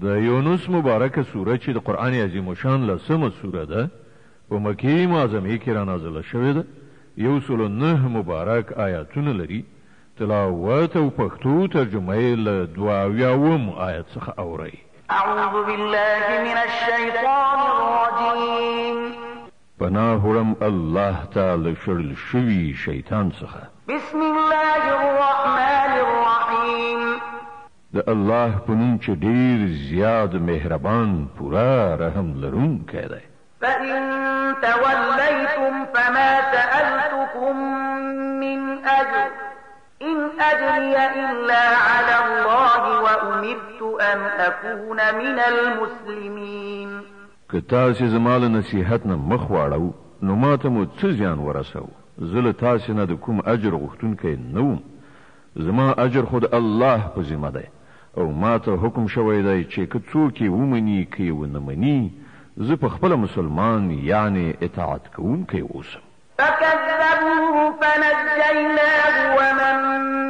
د یونس مبارکه سوره چې د قرآن عظیم شان لسمه سوره ده په مکې معظمې کې را نازله شوې ده 109 مبارک آیاتونه لري تلاوت او پښتو ترجمه یې له 22 آیت څخه اورئ اعوذ بالله من الشیطان الرجیم پناه وړم الله تعالی شړل شوي شیطان څخه بسم الله الرحمن الرحیم د الله په نوم چې ډیر زیات مهربان پورا رحم لرونکی دی فإن توليتم فما سألتكم من أجر إن أجري إلا على الله وأمرت أن أكون من المسلمين که تاسې زما له نصیحت نه مخ واړو نو ماته مو څه زیان ورسو زه له تاسې نه د کوم اجر غوښتونکی نه وم زما اجر خو د الله په ذمه دی او ماته حکم شوی دی چې که څوک یې ومني که یې ونه مني زه په خپله مسلمان یعنی اطاعت کوونکی اوسم فكذبوه فنجيناه ومن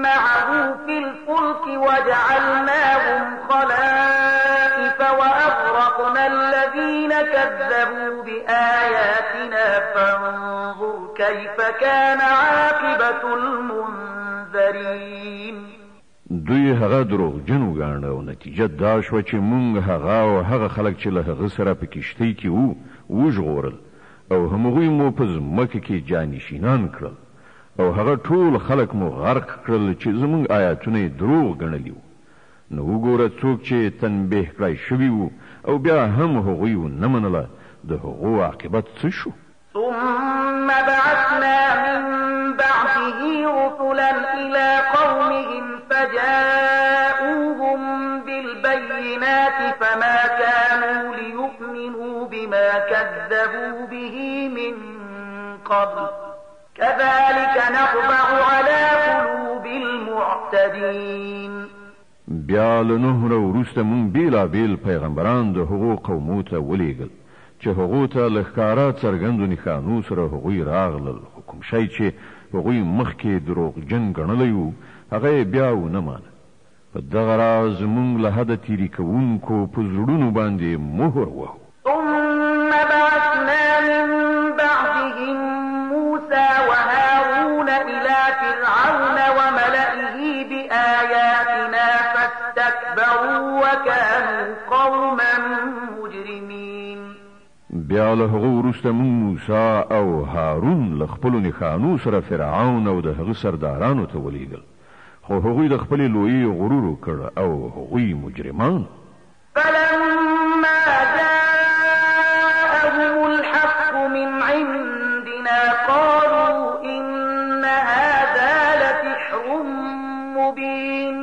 معه في الفلك وجعلناهم خلائف وأغرقنا الذين كذبوا بآياتنا فانظر كيف كان عاقبة المنذرين دوی هغه دروغجن وګاڼه او نتیجه دا شوه چې مونږ هغه او هغه خلک چې له هغه سره په کښتۍ کې وو وژغورل او همغوی مو په ځمکه کې جانشینان کړل او هغه ټول خلک مو غرق کړل چې زمونږ آیاتونه یې دروغ ګڼلي وو نو وګوره څوک چې تنبیه کړی شوي وو او بیا هم هغوی ونه منله د هغو عاقبت څه شو ثم بعثنا من بعده رسلا إلى قومهم فجاءوهم بالبينات فما كانوا ليؤمنوا بما كذبوا به من قبل كذلك نطبع على قلوب المعتدين بیا له نوح وروسته مونږ بیلابیل پیغمبران د هغو قومو ته ولیږل چې هغو ته له ښکاره څرګندو نښانو سره هغوی راغلل کوم شی چې هغوی مخکې دروغجن ګڼلی وو هغه یې بیا ونه مانه په دغه راز مونږ له حده تیري کوونکو په زړونو باندې مهر وهو ثم بعثنا من بعدهم موسى وهارون إلى فرعون وملئه بآياتنا فاستكبروا وكانوا قوما مجرمين بیا له هغه وروسته مونږ موسی او هارون له خپلو نښانو سره فرعون او د هغه سردارانو ته ولیږل خو هغوی د خپلې لویي غرور وکړ او هغوی مجرمان فلما جاءهم الحق من عندنا قالوا إن هذا لسحر مبين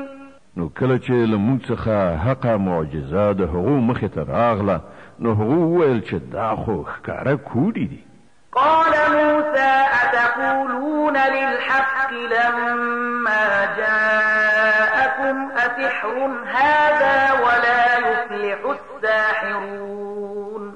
نو کله چې له موږ څخه حقه معجزه د هغو مخې ته راغله نو هغو وویل چې دا خو ښکاره کوډې دي قال موسى أتقولون للحق لما جاءكم أسحر هذا ولا يفلح الساحرون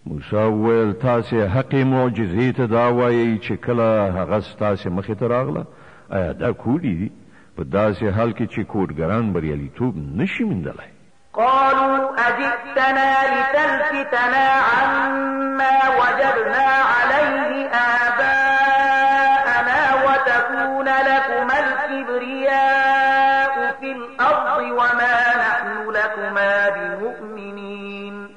موسی وویل تاسې حقې معجزې ته دا وایئ چې کله هغه ستاسې مخې ته راغله آیا دا کوډې دي په داسې حال کې چې کوډګران بریالیتوب نشي موندلی قالوا أجئتنا لتلفتنا عما وجدنا عليه آباءنا وتكون لكما الكبرياء في الأرض وما نحن لكما بمؤمنين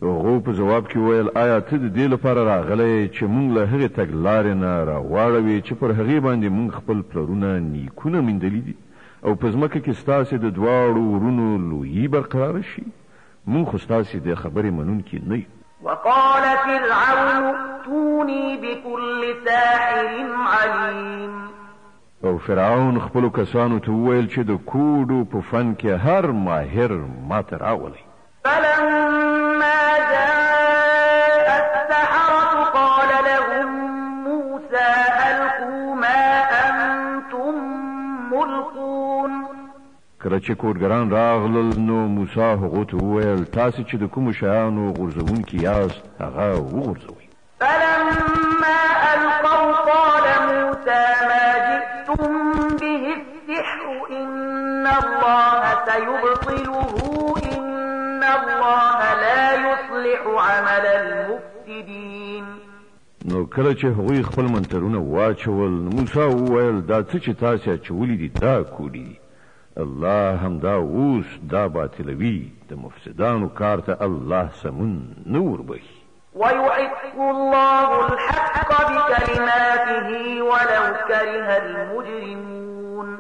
هغو په جواب کې ویل آیا ته د دې لپاره راغلی چې مونږ له هغې تګلارې نه راواړوې چې پر هغې باندې مونږ خپل پلرونه نیکونه میندلي دي او په ځمکه کې ستاسې د دواړو ورونو لویي برقراره شي مونږ خو ستاسې د خبرې منونکي نه یو وقال فرعون ائتوني بكل ساحر عليم او فرعون خپلو کسانو ته وویل چې د کوډو په فن کې هر ماهر ماته راولئ فلما جاء السحرة قال لهم موسى ألقوا ما أنتم ملقون کله چې کوډګران راغلل نو موسی هغو ته وویل تاسې چې د کومو شیانو غورځوونکي یاست هغه وغورځوئ فلما ألقوا قال موسى ما جئتم به السحر إن الله سيبطله إن نو کله چې هغوی خپل منترونه واچول موسی وویل دا څه چې تاسې اچولي دي دا کولی دي الله همدا اوس دا باطلوي د مفسدانو کار ته الله سمون نه وربخي ويحق الله الحق بكلماته ولو كره المجرمون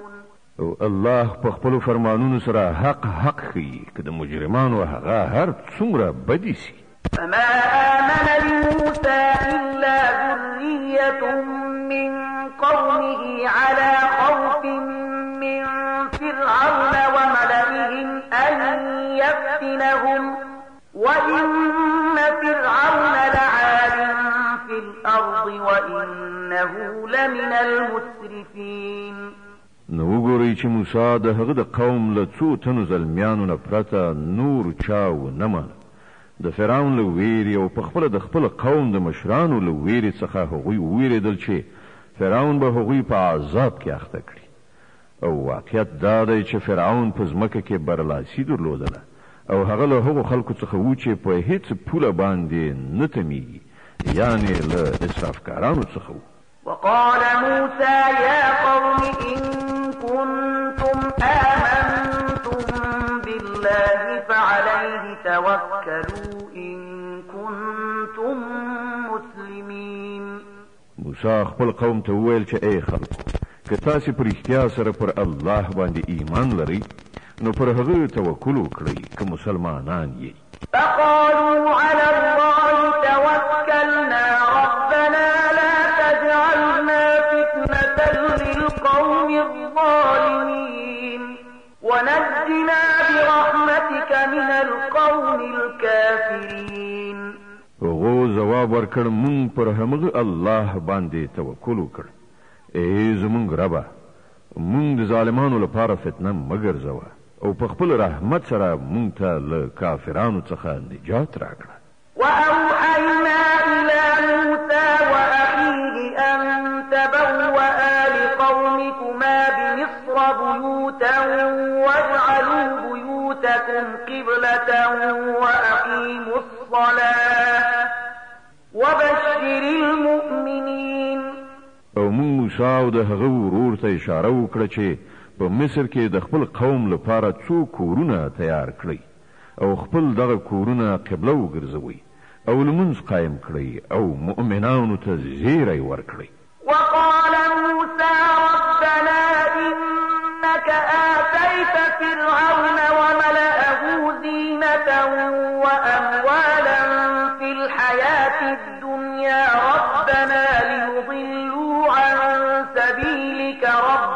او الله په خپل فرمانونو سره حق خي که د مجرمانو هغه هر څومره بدی سي فما آمن لموسى إلا ذرية من قومه على خوف من فرعون وملئهم أن يفتنهم وإن فرعون لعال في الأرض وإنه لمن المسرفين نو وګورئ چې موسی د هغه د قوم له څو تنو زلمیانو نه پرته نور چا ونه منه د فرعون له ویرې او په خپله د خپل قوم د مشرانو له ویرې څخه هغوی وویرېدل چې فرعون به هغوی په عذاب کې اخته کړي او واقعیت دا دی چې فرعون په ځمکه کې برلاسي درلودله او هغه له هغو خلکو څخه و چې په هیڅ پوله باندې نه تمیږي یعنې له اسرافکارانو څخه و وقال موسى يا قوم إن كنتم آمنتم بالله فعليه توكلوا إن كنتم مسلمين موسی خپل قوم ته وویل چې ای خلکو که تاسې په رښتیا سره پر الله باندې ایمان لرئ نو پر هغه توکل وکړئ که مسلمانان یې فقالوا على الله توكلنا ربنا لا تجعلنا فتنة للقوم الظالمين ونجنا برحمتك من القوم الكافرين هغو جواب ورکړ مونږ پر همغه الله باندې توکل وکړ ای زمونږ ربه مونږ د ظالمانو لپاره فتنه مه ګرځوه او په خپل رحمت سره مونږ ته له کافرانو څخه نجات راکړه وأوحينا إلى موسى وأخيه أن تبوأ لقومكما بمصر بيوتا واجعلوا بيوتكم قبلة وأقيموا الصلاة وبشر المؤمنين او مونږ موسی او د هغه ورور ته اشاره وکړه چې په مصر کې د خپل قوم لپاره څو کورونه تیار کړئ او خپل دغه کورونه قبله وګرځوئ او لمونځ قایم کړئ او مؤمنانو ته زیری ورکړئ وقال موسى ربنا إنك آتيت فرعون وملأه زينة وأموالا في الحياة الدنيا ربنا ليضلوا عن سبيلك ربنا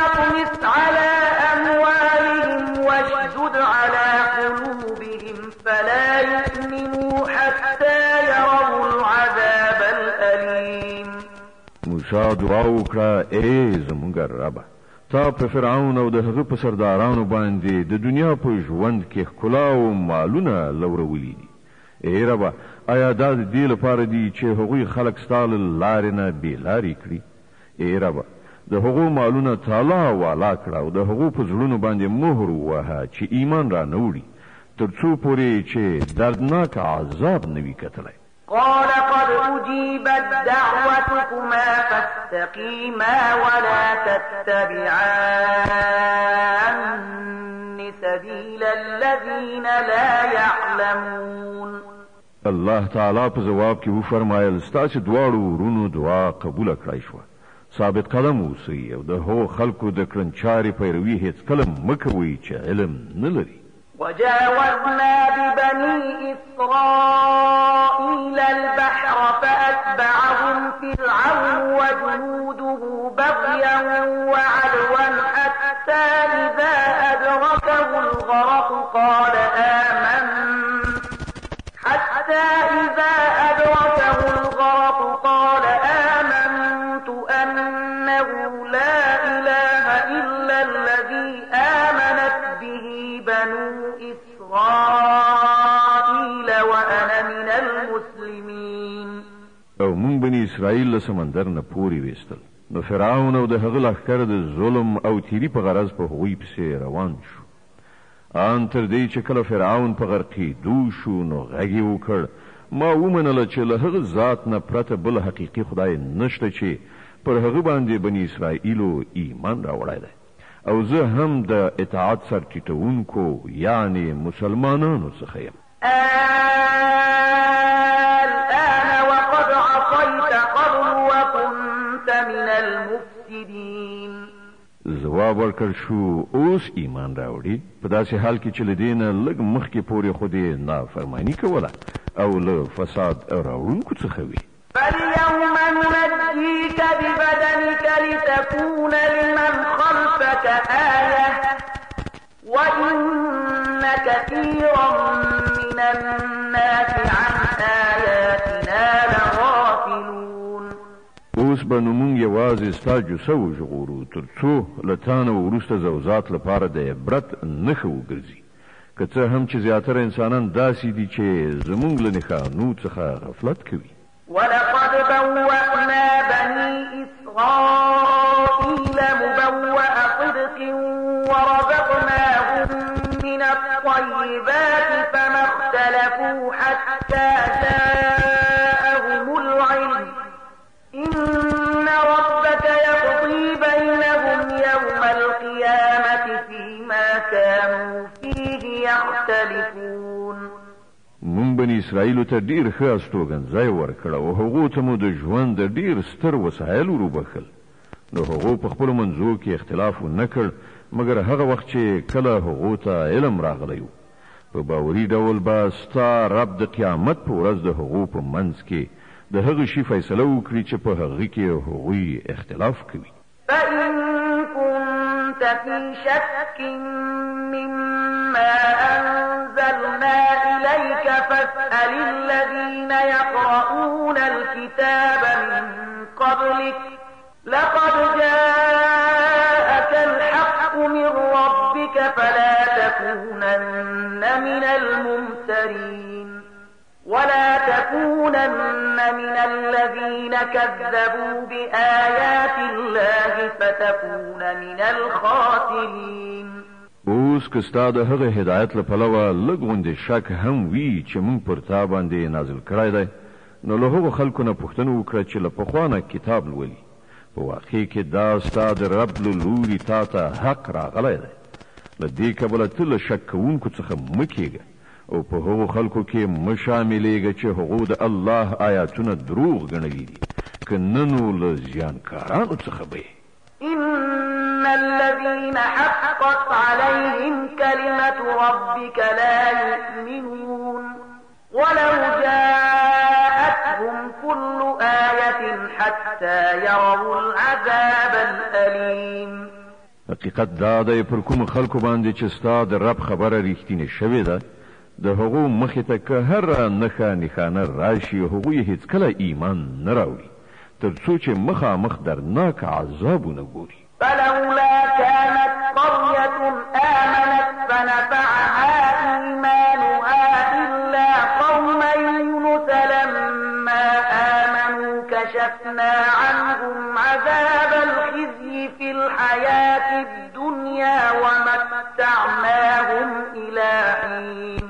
اطمس على أموالهم واشدد على قلوبهم فلا يؤمنوا حتى يروا العذاب الأليم موسی دعا وکړه ای زمونږ ربه تا په فرعون او د هغه په سردارانو باندې د دنیا په ژوند کې ښکلا او مالونه لورولی دي ای ربه آیا دا د دې لپاره دي چې هغوی خلک ستا له لارې نه بېلارې کړي ای ربه د هغو مالونه تالا والا کړه او د هغو په زړونو باندې مهر ووهه چې ایمان را نه وړي تر څو پورې چې دردناک عذاب نه وي کتلی قال قد أجيبت دعوتكما فاستقيما ولا تتبعان سبيل الذين لا يعلمون الله تعالی په جواب کې وفرمایل ستاسو دواړو ورونو دعا قبول کړای شوه ثابت قدم اوسئ او د هغو خلکو د کړنچارې پیروي هیڅکله مه کوئ چې علم نه لري وجاوزنا ببني إسرائيل البحر فأتبعهم فرعون وجنوده بغيا وعدوا حتى إذا أدركه الغرق قال آمنت أنه لا إله إلا الذي آمنت به بنو إسرائيل وأنا من المسلمين او مونږ بني اسرائیل له سمندر نه پورې ویستل نو فرعون او د هغه لښکر د ظلم او تیری په غرض په هغوی پسې روان شو ان تر دې چې کله فرعون په غرقېدو شو نو غږ یې وکړ ما ومنله چې له هغه ذات نه پرته بل حقیقي خدای نشته چې پر هغه باندې بني اسرائیلو ایمان راوړی دی او زه هم د اطاعت سرټیټونکو یعنی مسلمانانو څخه یم. الآن وقد عصيت قبل وكنت من المفسدين. جواب ورکړ شو اوس ایمان راوړي په داسې حال کې چې له دې نه لږ مخکې پورې خو دې نافرماني کوله او له فساد راوړونکو څخه وي. فاليوم ننجيك ببدنك لتكون لمن خلفك آية وإن كثيرا من الناس عن آياتنا لغافلون. اوس به نو مونږ یوازې ستا جوسه وژغورو تر څو له تا نه وروسته زوزات لپاره د عبرت نښه وګرځي که څه هم چې زیاتره انسانان داسې دي چې زمونږ له نښانو څخه غفلت کوي. ولقد بوأنا بني إسرائيل مبوأ صدق ورزقناهم من الطيبات فما اختلفوا حتى جاءهم العلم إن ربك يقضي بينهم يوم القيامة فيما كانوا فيه يختلفون. مونږ بني اسرائیلو ته ډیر ښه استوګنځای ورکړ او هغو ته مو د ژوند د ډیر ستر وسایل وروبخل نو هغو په خپلو منځو کې اختلاف ونه کړ مګر هغه وخت چې کله هغو ته علم راغلی و په باوري ډول به ستا رب د قیامت په ورځ د هغو په منځ کې د هغه شي فیصله وکړي چې په هغه کې هغوی اختلاف کوي. فإن كنت في شك مما أنزلنا إليك فاسأل الذين يقرؤون الكتاب من قبلك لقد جاءك الحق من ربك فلا تكونن من الممترين ولا تكونن من الذين كذبوا بآيات الله فتكون من الخاسرين. اوس که ستا د هغه هدایت له پلوه لږ غوندې شک هم وي چې موږ پر تا باندې نازل کړی دی نو له هغو خلکو نه پوښتنه وکړه چې له پخوا نه کتاب لولي په واقع کې دا ستا د رب له لوري تا ته حق راغلی دی له دې کبله ته له شک کوونکو څخه مه کېږه او په هغو خلکو کې مه شاملېږه چې هغو د الله آیاتونه دروغ ګڼلي دي که نه نو له زیانکارانو څخه به إن الذين حقت عليهم كلمة ربك لا يؤمنون ولو جاءتهم كل آية حتى يروا العذاب الأليم. حقیقت دا دی پر کوم خلکو باندې چې ستا د رب خبره ریښتینې شوې ده د هغو مخې ته که هر نښه نښانه راشي هغوی هیڅکله ایمان نه راوړي تر څو چې مخامخ درناک عذابونه ګوري. فلولا كانت قرية آمنت فنفعها إيمانها إلا قوم يونس لما آمنوا كشفنا عنهم عذاب الخزي في الحياة الدنيا ومتعناهم إلى حين.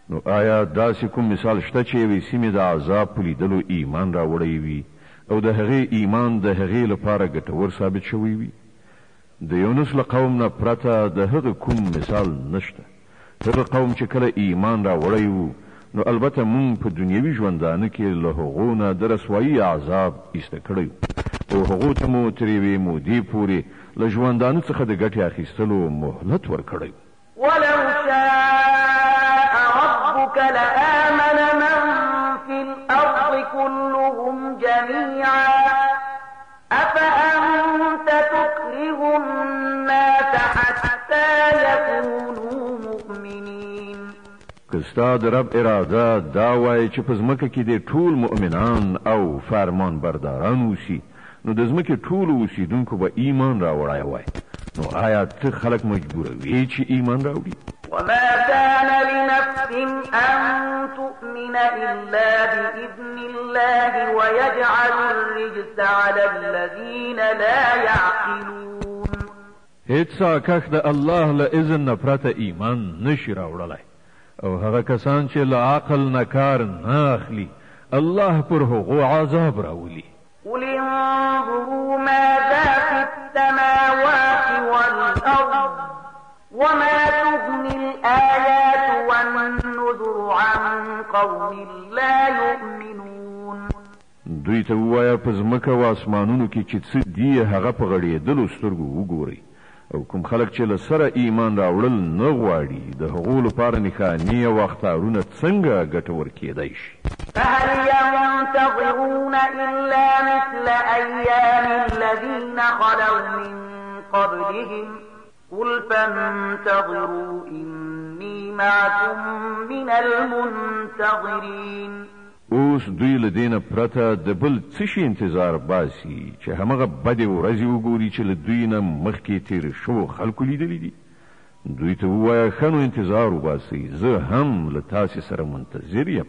نو آیا داسې کوم مثال شته چې یوې سیمې د عذاب په لیدلو ایمان راوړی وي او د هغې ایمان د هغې لپاره ګټور ثابت شوی وي؟ د یونس له قوم نه پرته د هغه کوم مثال نشته. هغه قوم چې کله ایمان راوړی وو نو البته مونږ په دنیوي ژوندانه کې له هغو نه د رسوایي عذاب ایسته کړی او هغو ته مو تر یوې مودې پورې له ژوندانه څخه د ګټې اخیستلو مهلت ورکړی. ولو شاء ربك لآمن من في الأرض كلهم جميعا أفأنت تكره الناس حتى يكونوا مؤمنين. که ستا د رب اراده دا وای چې په ځمکه کې د ټول مؤمنان او فرمان برداران اوسي نو د ځمکې ټولو اوسیدونکو به ایمان راوړی وای نو آیا ته خلک مجبوروي چې ایمان راوړي؟ وما كان لنفس أن تؤمن إلا بإذن الله ويجعل الرجس على الذين لا يعقلون. هیڅ ساکښ د الله له اذن نه پرته ایمان نشي راوړلی او هغه کسان چې له عقل نه کار نه اخلي الله پر هغو عذاب راولي. قل انظروا ماذا في السماوات والأرض وما تغني الآيات والنذر عن قوم لا يؤمنون. دوی ته ووایه په ځمکه و اسمانونو کې چې څه دي هغه په غړېدلو سترګو وګورئ او کوم خلک چې له سره ایمان راوړل نه غواړي د هغو لپاره نښانې او اخطارونه څنګه ګټور کېدی شي. فهل ينتظرون إلا مثل أيام الذين خلوا من قبلهم قل فانتظروا إني معكم من المنتظرين. اوس دوی له دې نه پرته د بل څه شي انتظار باسي چې همغه بدې ورځې وګوري چې له دوی نه مخکې تېر شوو خلکو لیدلي دي. دوی ته ووایه ښه نو انتظار وباسئ زه هم له تاسې سره منتظر یم.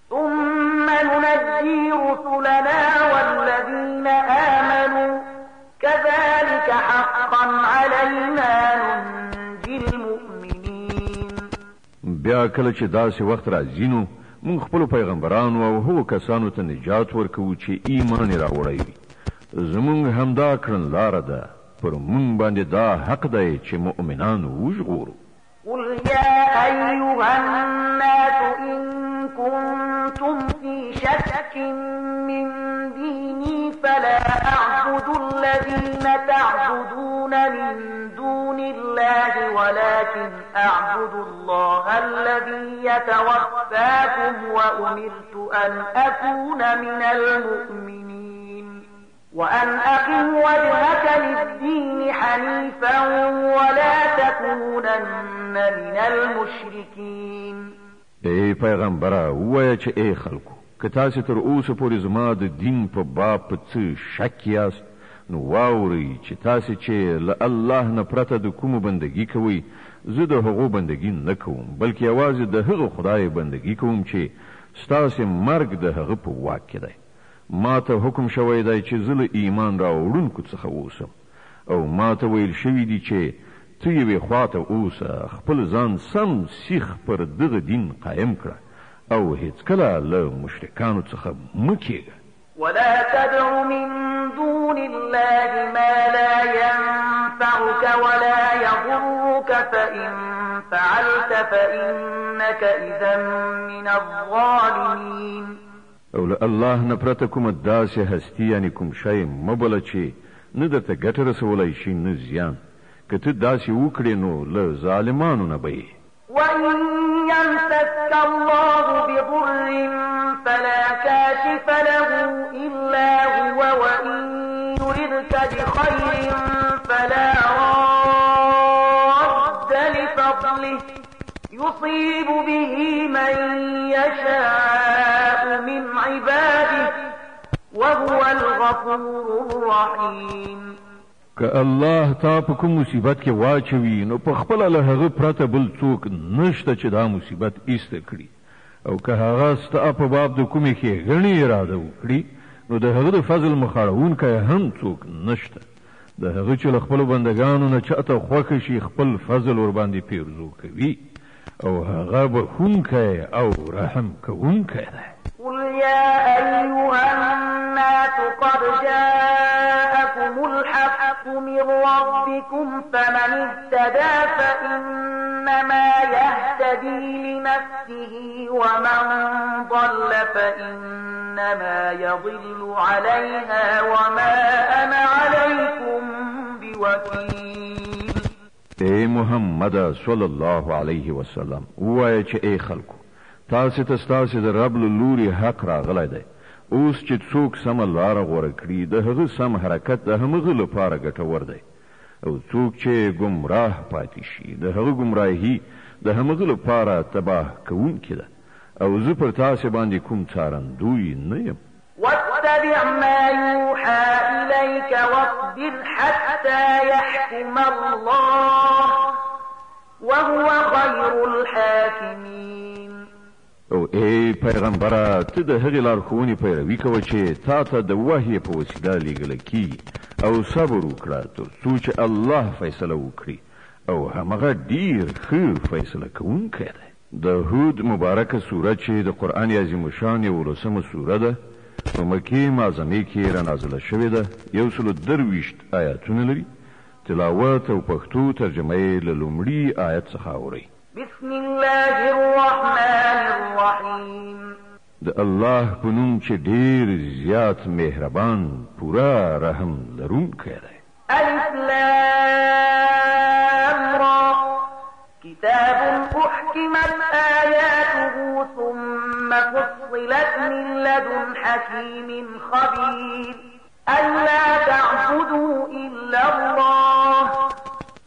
ثم ننجي رسلنا والذين آمنوا كذلك حقا علينا ننجي المؤمنين. بیا کله چې داسې وخت راځي نو مونږ خپلو پیغمبرانو او هغو کسانو ته نجات ورکوو چې ایمان یې راوړی وي. زمونږ همدا کړنلاره ده پر مونږ باندې دا حق دی چې مؤمنان وژغورو. قل يا أيها الناس إن كنتم في شك من ديني فلا أعبد الذين تعبدون من دون الله ولكن أعبد الله الذي يتوفاكم وأمرت أن أكون من المؤمنين وأن أقم وجهك للدين حنيفا ولا تكونن من المشركين. ای پیغمبره ووایه چې ای خلکو که تاسې تر اوسه پورې زما د دین په باب په څه شک یاست نو واورئ چې تاسې چې له الله نه پرته د کومو بندګي کوئ زه د هغو بندګي نه کوم بلکې یوازې د هغه خدای بندګي کوم چې ستاسې مرګ د هغه په واک کې دی. ما ته حکم شوی دی چې زه له ایمان راوړونکو څخه اوسم او ما ته ویل شوي دي چې ته یوې خواته اوسه خپل ځان سم سیخ پر دغه دین قایم کړه او هیڅکله له مشرکانو څخه مه کېږه. ولا تدع من دون الله ما لا ينفعك ولا يضرك فإن فعلت فإنك إذا من الظالمين. او له الله نه پرته کومه داسې هستي یعنې کوم شی مه بله چې نه درته ګټه رسولی شي نه زیان. که ته داسې وکړې نو له ظالمانو نه به یې. وإن يمسك الله بضر فلا كاشف له إلا هو وإن يردك بخير فلا راد لفضله يصيب به من يشاء من عباده وهو الغفور الرحيم. که الله تا په کوم مصیبت کې واچوي نو په خپله له هغه پرته بل څوک نشته چې دا مصیبت ایسته کړي او که هغه ستا په باب د کومې ښېګڼې اراده وکړي نو د هغه د فضل مخاړوونکی هم څوک نشته. د هغه چې له خپلو بندګانو نه چاته خوښه شي خپل فضل ورباندې پیرزو کوي او هغه بخښونکی او رحم کوونکی دی. قل يا أيها الناس قد جاءكم الحق من ربكم فمن اهتدى فإنما يهتدي لنفسه ومن ضل فإنما يضل عليها وما أنا عليكم بوكيل. ای محمد صلی الله علیه وسلم ووایه چې ای خلکو تاسې ته ستاسې د رب له لوري حق راغلی دی. اوس چې څوک سمه لاره غوره کړي د هغه سم حرکت د همغه لپاره ګټور دی او څوک چې ګمراه پاتې شي د هغه ګمراهي د همغه لپاره تباه کوونکې ده او زه پر تاسې باندې کوم څارندوی نه یم. واتبع ما يوحى إليك واصبر حتى يحكم الله وهو خير الحاكمين. او ای پیغمبره ته د هغې لارښوونې پیروي کوه چې تا ته د وحی په وسیله لیږلی کیږي او صبر وکړه تر څو چې الله فیصله وکړي او همغه ډیر ښه فیصله کوونکی دی. د هود مبارکه سوره چې د قرآن عظیم الشان 11مه سوره ده په مکې معظمې کې رانازله شوې ده. 123 آیاتونه لري. تلاوت او پښتو ترجمه یې له لومړي آیت څخه اورئ. بسم الله الرحمن الرحیم. د الله په نوم چې ډیر زیات مهربان پورا رحم لرونکی دی. الف لام را كتاب أحكمت آياته ثم فصلت من لدن حكيم خبير ألا تعبدوا إلا الله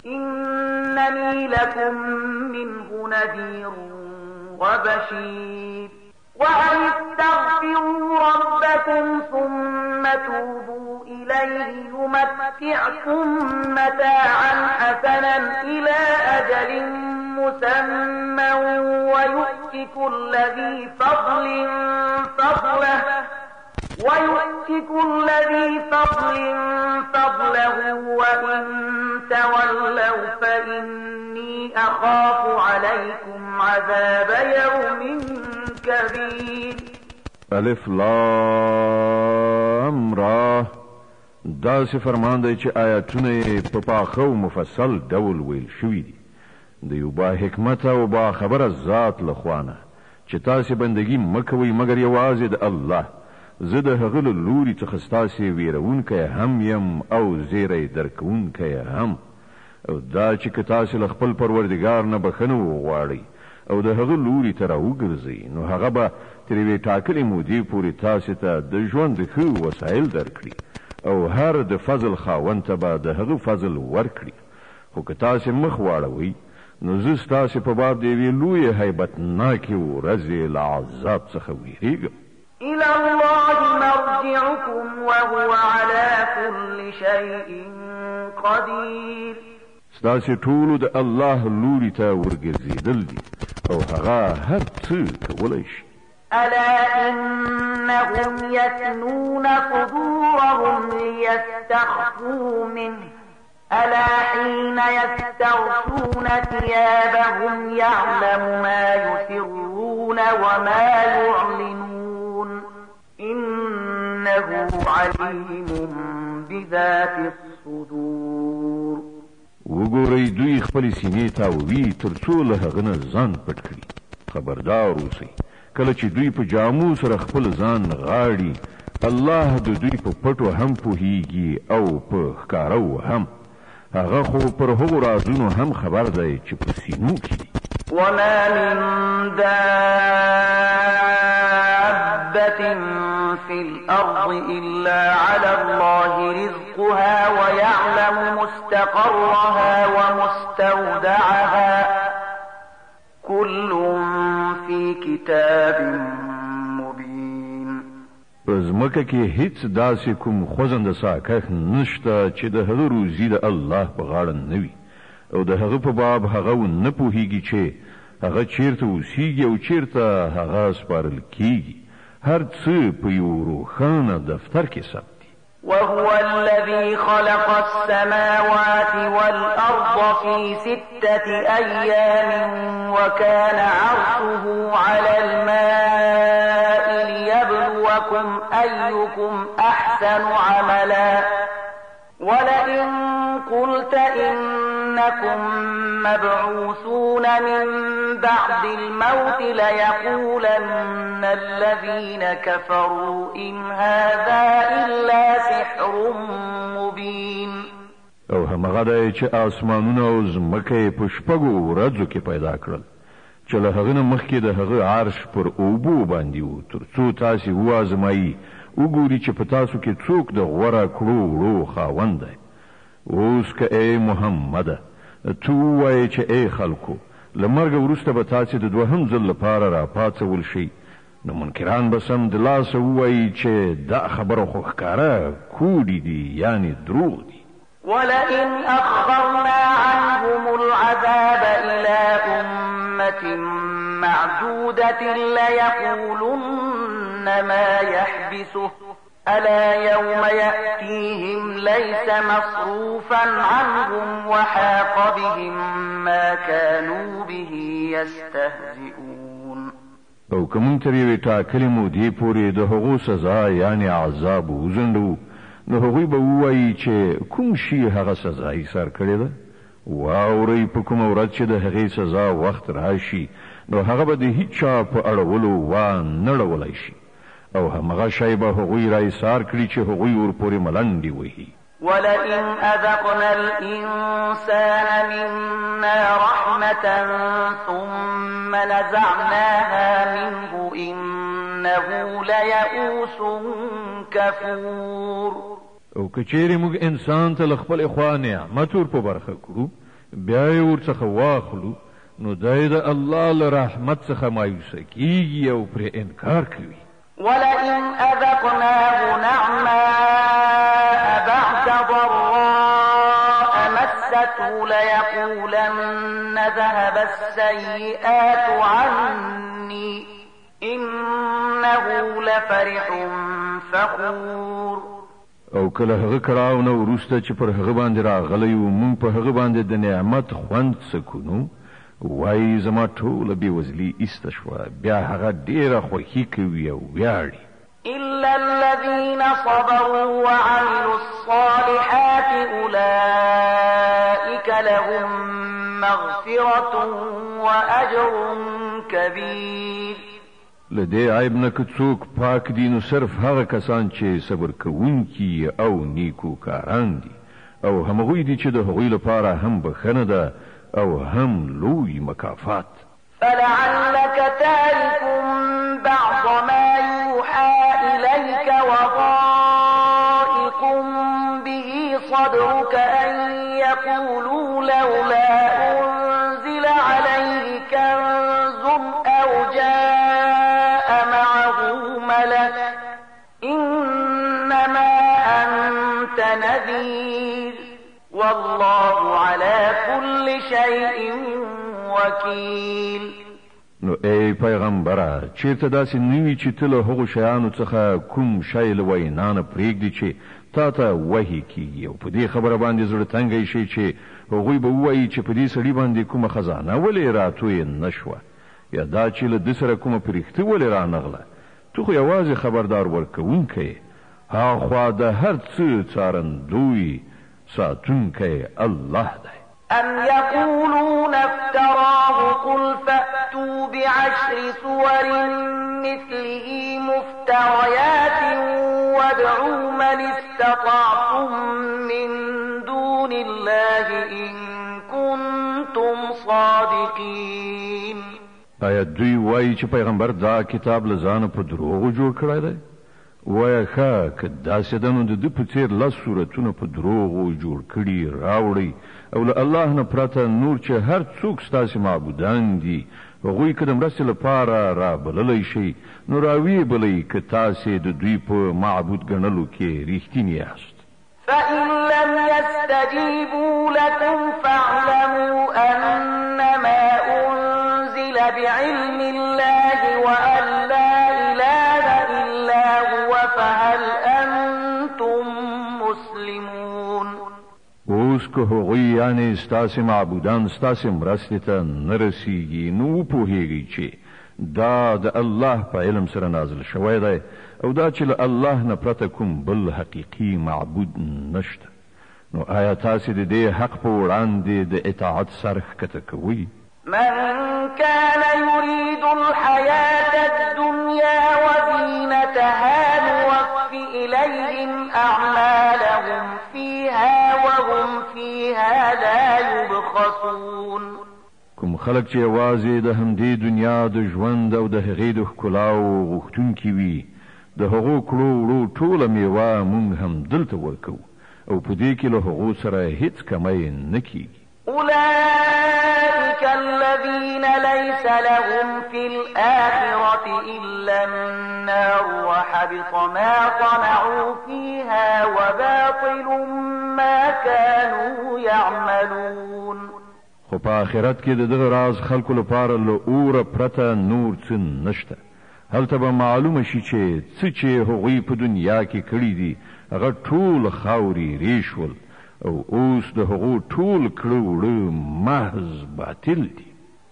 إنني لكم منه نذير وبشير وأن استغفروا ربكم ثم توبوا إليه يمتعكم متاعا حسنا إلى أجل مسمى ويؤت كل ذي فضله وإن تولوا فإني أخاف عليكم عذاب يوم كبير. الف لام را داسې فرمان دی چې آیاتونه یې په پاخه او مفصل ډول ویل شوي دي د یو با حکمت او با خبره ذات له خوا نه چې تاسې بندګي مه کوئ مګر یوازې د الله. زه د هغه له لوري څخه ستاسې ویرونکی هم یم او زیری درکوونکی هم. او دا چې که تاسې له خپل پروردګار نه بخښنه وغواړئ او د هغه لوري ته راوګرځئ نو هغه به تر یوې ټاکلې مودې پورې تاسې ته د ژوند ښه وسایل درکړي او هر د فضل خاوند ته به د هغه فضل ورکړي. خو که تاسې مخ واړوئ نو زه ستاسې په باب د یوې لویې هیبتناکې ورځې له عذاب څخه ویریږم. إلى الله مرجعكم وهو على كل شيء قدير. ستاسې ټولو د الله لوري ته ورګرځېدل دي او هغه هر څه کولی شي. ألا إنهم يثنون صدورهم ليستخفوا منه ألا حين يستغشون ثيابهم يعلم ما يسرون وما يعلنون إنه عليم بذات الصدور. وګورئ دوی خپل سینې تاووي تر څو له هغه نه ځان پټ کړي. خبردار اوسئ کله چې دوی په جامو سره خپل ځان غاړي الله د دوی په پټو هم پوهیږي او په ښکارو هم. هغه خو پر هغو رازونو هم خبر دی چې په سینو کې دي. وما من دابة في الأرض إلا على الله رزقها ويعلم مستقرها ومستودعها كل في كتاب مبين. پزمکه کې هیڅ داسې کوم خوځنده ساکښ نشته چې د هغه روزي د الله په غاړه نه وي او د هغه په باب هغه نه پوهیږي چې هغه چیرته اوسیږي او چیرته هغه سپارل کیږي. هر څه په یو روښانه دفتر کې ثبت دي. وهو الذي خلق السماوات والأرض في 6 أيام وكان عرشه على الماء ليبلوكم أيكم أحسن عملا ولئن قلت إنكم مبعوثون من بعد الموت ليقولن الذين كفروا إن هذا إلا سحر مبين. او همغه دی چې آسمانونه او ځمکه په شپږو ورځو کې پیدا کړل چې له هغه نه مخکې د هغه عرش پر اوبو باندې و تر څو تاسې وازمایي وګوري چې په تاسو کې څوک د غوره کړو وړو خاوند دی. اوس که ای محمده تو ووایې چې ای خلکو له مرګ وروسته به تاسې د دوهم ځل لپاره راپاڅول شئ نو منکران به سمدلاسه ووایي چې دا خبره خو ښکاره کوډې دي یعنې دروغ دي. ولئن أخرنا عنهم العذاب إلى أمة معدودة ليقولن ما يحبسه ألا يوم يأتيهم ليس مصروفا عنهم وحاق بهم ما كانوا به يستهزئون. او کوم تر یوې ټاکلې مودې پورې د هغو سزا یعنی عذاب وزندو، نو هغوی به ووایي چې کوم شي هغه سزا یې سر کړې ده. واورئ په کومه ورځ چې د هغې سزا وخت راشي، نو هغه به د هیڅ چا په اړولو وانه اړولی شي، او همغه شی به هغوی را ایثار کړي چې هغوی ورپورې ملنډې وهي. ولئن أذقنا الإنسان منا رحمة ثم نزعناها منه إنه ليئوس كفور. او کچېرې موږ انسان ته له خپلې خوا نعمت ور په برخه کړو، بیا یې ورڅخه واخلو، نو دی د الله له رحمت څخه مایوسه کېږي او پرې انکار کوي. ولئن أذقناه نعماء بعد ضراء مسته ليقولن ذهب السيئات عني إنه لفرح فخور. او کله هغه کړاو نو وروسته چې پر هغه باندې راغلی و، مونږ په هغه باندې د نعمت خوند سکونو، وای زما ټوله بېوزلي ایسته شوه، بیا هغه ډېره خوښي کوي او ویاړي. إلا الذين صبروا وعملوا الصالحات أولئك لهم مغفرة وأجر كبير. لدې عیب نه که څوک پاک دي، نو صرف هغه کسان چې صبر کوونکي او نیکو کاران دي، او همغوی دي چې د هغوی لپاره هم بخښنه ده او هم لوی مکافات. فلعلك تارك بعض ما يوحى إليك وضائق به صدرك أن يقولوا لولا أنزل عليه كنز أو جاء معه ملك إنما أنت نذير والله على كل شيء وكيل. نو ای پیغمبره، چیرته داسې نوي چې ته له هغو شیانو څخه کوم شی له وینا نه پرېږدي چې تا ته وحي کېږي، او په دې خبره باندې زړه تنګی شي چې هغوی به ووایي چې په دې سړي باندې کومه خزانه ولې راتویې نه شوه، یا دا چې له ده سره کومه پرښتې ولې رانغله. ته خو یوازې خبردار ورکوونکی، هاخوا د هر څه څارندوی ساتونکی الله دی. أم يقولون افتراه قل فأتوا بعشر سور مثله مفتريات وادعوا من استطعتم من دون الله إن كنتم صادقين. آیا دوی وایي چې پیغمبر دا کتاب له ځانه په دروغو جوړ کړی دی؟ وایه ښه، که داسې ده نو د ده په څېر لس صورتونه په دروغو جوړ کړي راوړئ، او له الله نه پرته نور چې هر څوک ستاسې معبودان دي، هغوی که د مرستې لپاره رابللی شئ، نو راویې بلئ که تاسې د دوی په معبود ګڼلو کې رښتیني یاست. فإن لم يستجيبوا لكم فاعلموا أنما أنزل بعلم الله وأن لا إله إلا هو فهل أنتم مسلمون. اوس که هغوی یعنی ستاسې معبودان ستاسې مرستې ته نه رسیږي، نو وپوهیږئ چې دا د الله په علم سره نازل شوی دی، او دا چې له الله نه پرته کوم بل حقیقي معبود نشته. نو آیا تاسې د دې حق په وړاندې د اطاعت سر ښکته کوئ؟ من كان يريد الحياة الدنيا وزينتها نوف إليهم أعمالهم فيها وهم فيها لا يبخسون. کوم خلک چې یوازې د همدې دنیا د ژوند او د هغې د ښکلاو غوښتونکي وي، د هغو کړو وړو ټوله میوه موږ هم دلته ورکوو، او په دې کې له هغو سره هیڅ کمی نه کیږي. أولئك الذين ليس لهم في الآخرة إلا النار وحبط ما صنعوا فيها وباطل ما كانوا يعملون. خو په آخرت کې دغه راز خلکو لپاره له اوره پرته نور څه نشته. هلته به معلومه شي چې هغوی په دنیا کې کړي دي هغه ټول خاورې ریشول او اوس د هغو ټول کړه وړه محض باطل دي.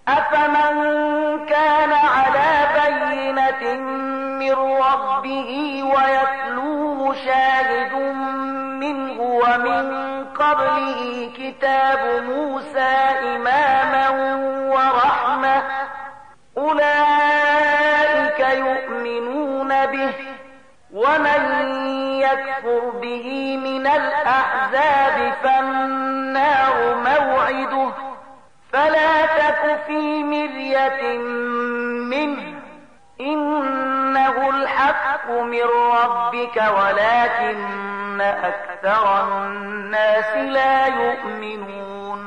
أفمن كان على بينة من ربه ويتلوه شاهد منه ومن قبله كتاب موسى إماما ورحمة أولئك يؤمنون به ومن يكفر به من الأحزاب فالنار موعده فلا تك في مرية منه إنه الحق من ربك ولكن أكثر الناس لا يؤمنون.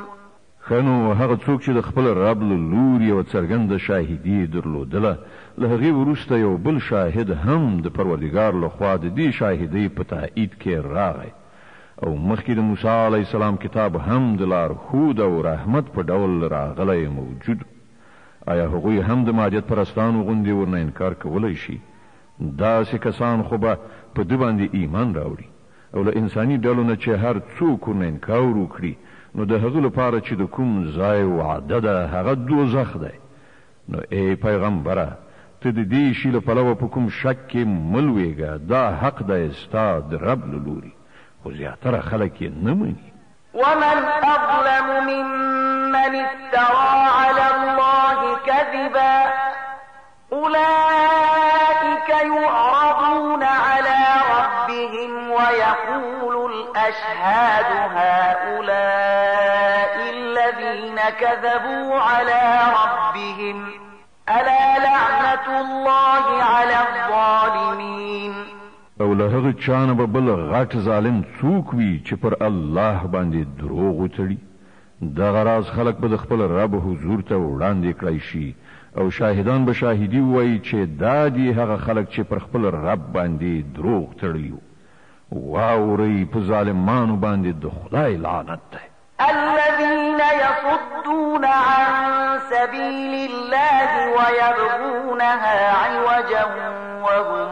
خنو هغه څوک چې د خپل رب له لوري او څرګنده شاهدي درلودله له هغې وروسته یو بل شاهد هم د پروردګار له خوا د دې شاهدۍ په تایید کې راغی او مخکې د موسی علیه السلام کتاب هم د لارښود او رحمت په ډول راغلی موجود. آیا هغوی هم د ماجد پرستانو غوندې ورنه انکار کولی شي؟ داسې کسان خو به په ده باندې ایمان راوړي او له انساني ډلو نه چې هر څوک ورنه انکار وکړي نو د هغه لپاره چې د کوم ځای وعده ده هغه دوزخ دی. نو ای پیغمبره ته د دې شي له پلوه په کوم شک کې مه لویږه، دا حق دی ستا د رب له لوري، خو زیاتره خلک یې نه مني. ومن أظلم ممن افترى على الله كذبا أولئك يعرضون على ربهم ويقول الأشهاد هؤلاء الذين كذبوا على ربهم ألا لعنة الله على الظالمين. او له هغه چانه به بل غټ ظالم څوک وي چې پر الله باندې دروغ وتړي. دغه راز خلک به د خپل رب حضور ته وړاندې کړی شي او شاهدان به شاهدي وایي چې دا دي هغه خلک چې پر خپل رب باندې دروغ تړلي وو. واورئ په ظالمانو باندې د خدای لعنت دی. الذين يصدون عن سبيل الله ويبغونها عوجا وهم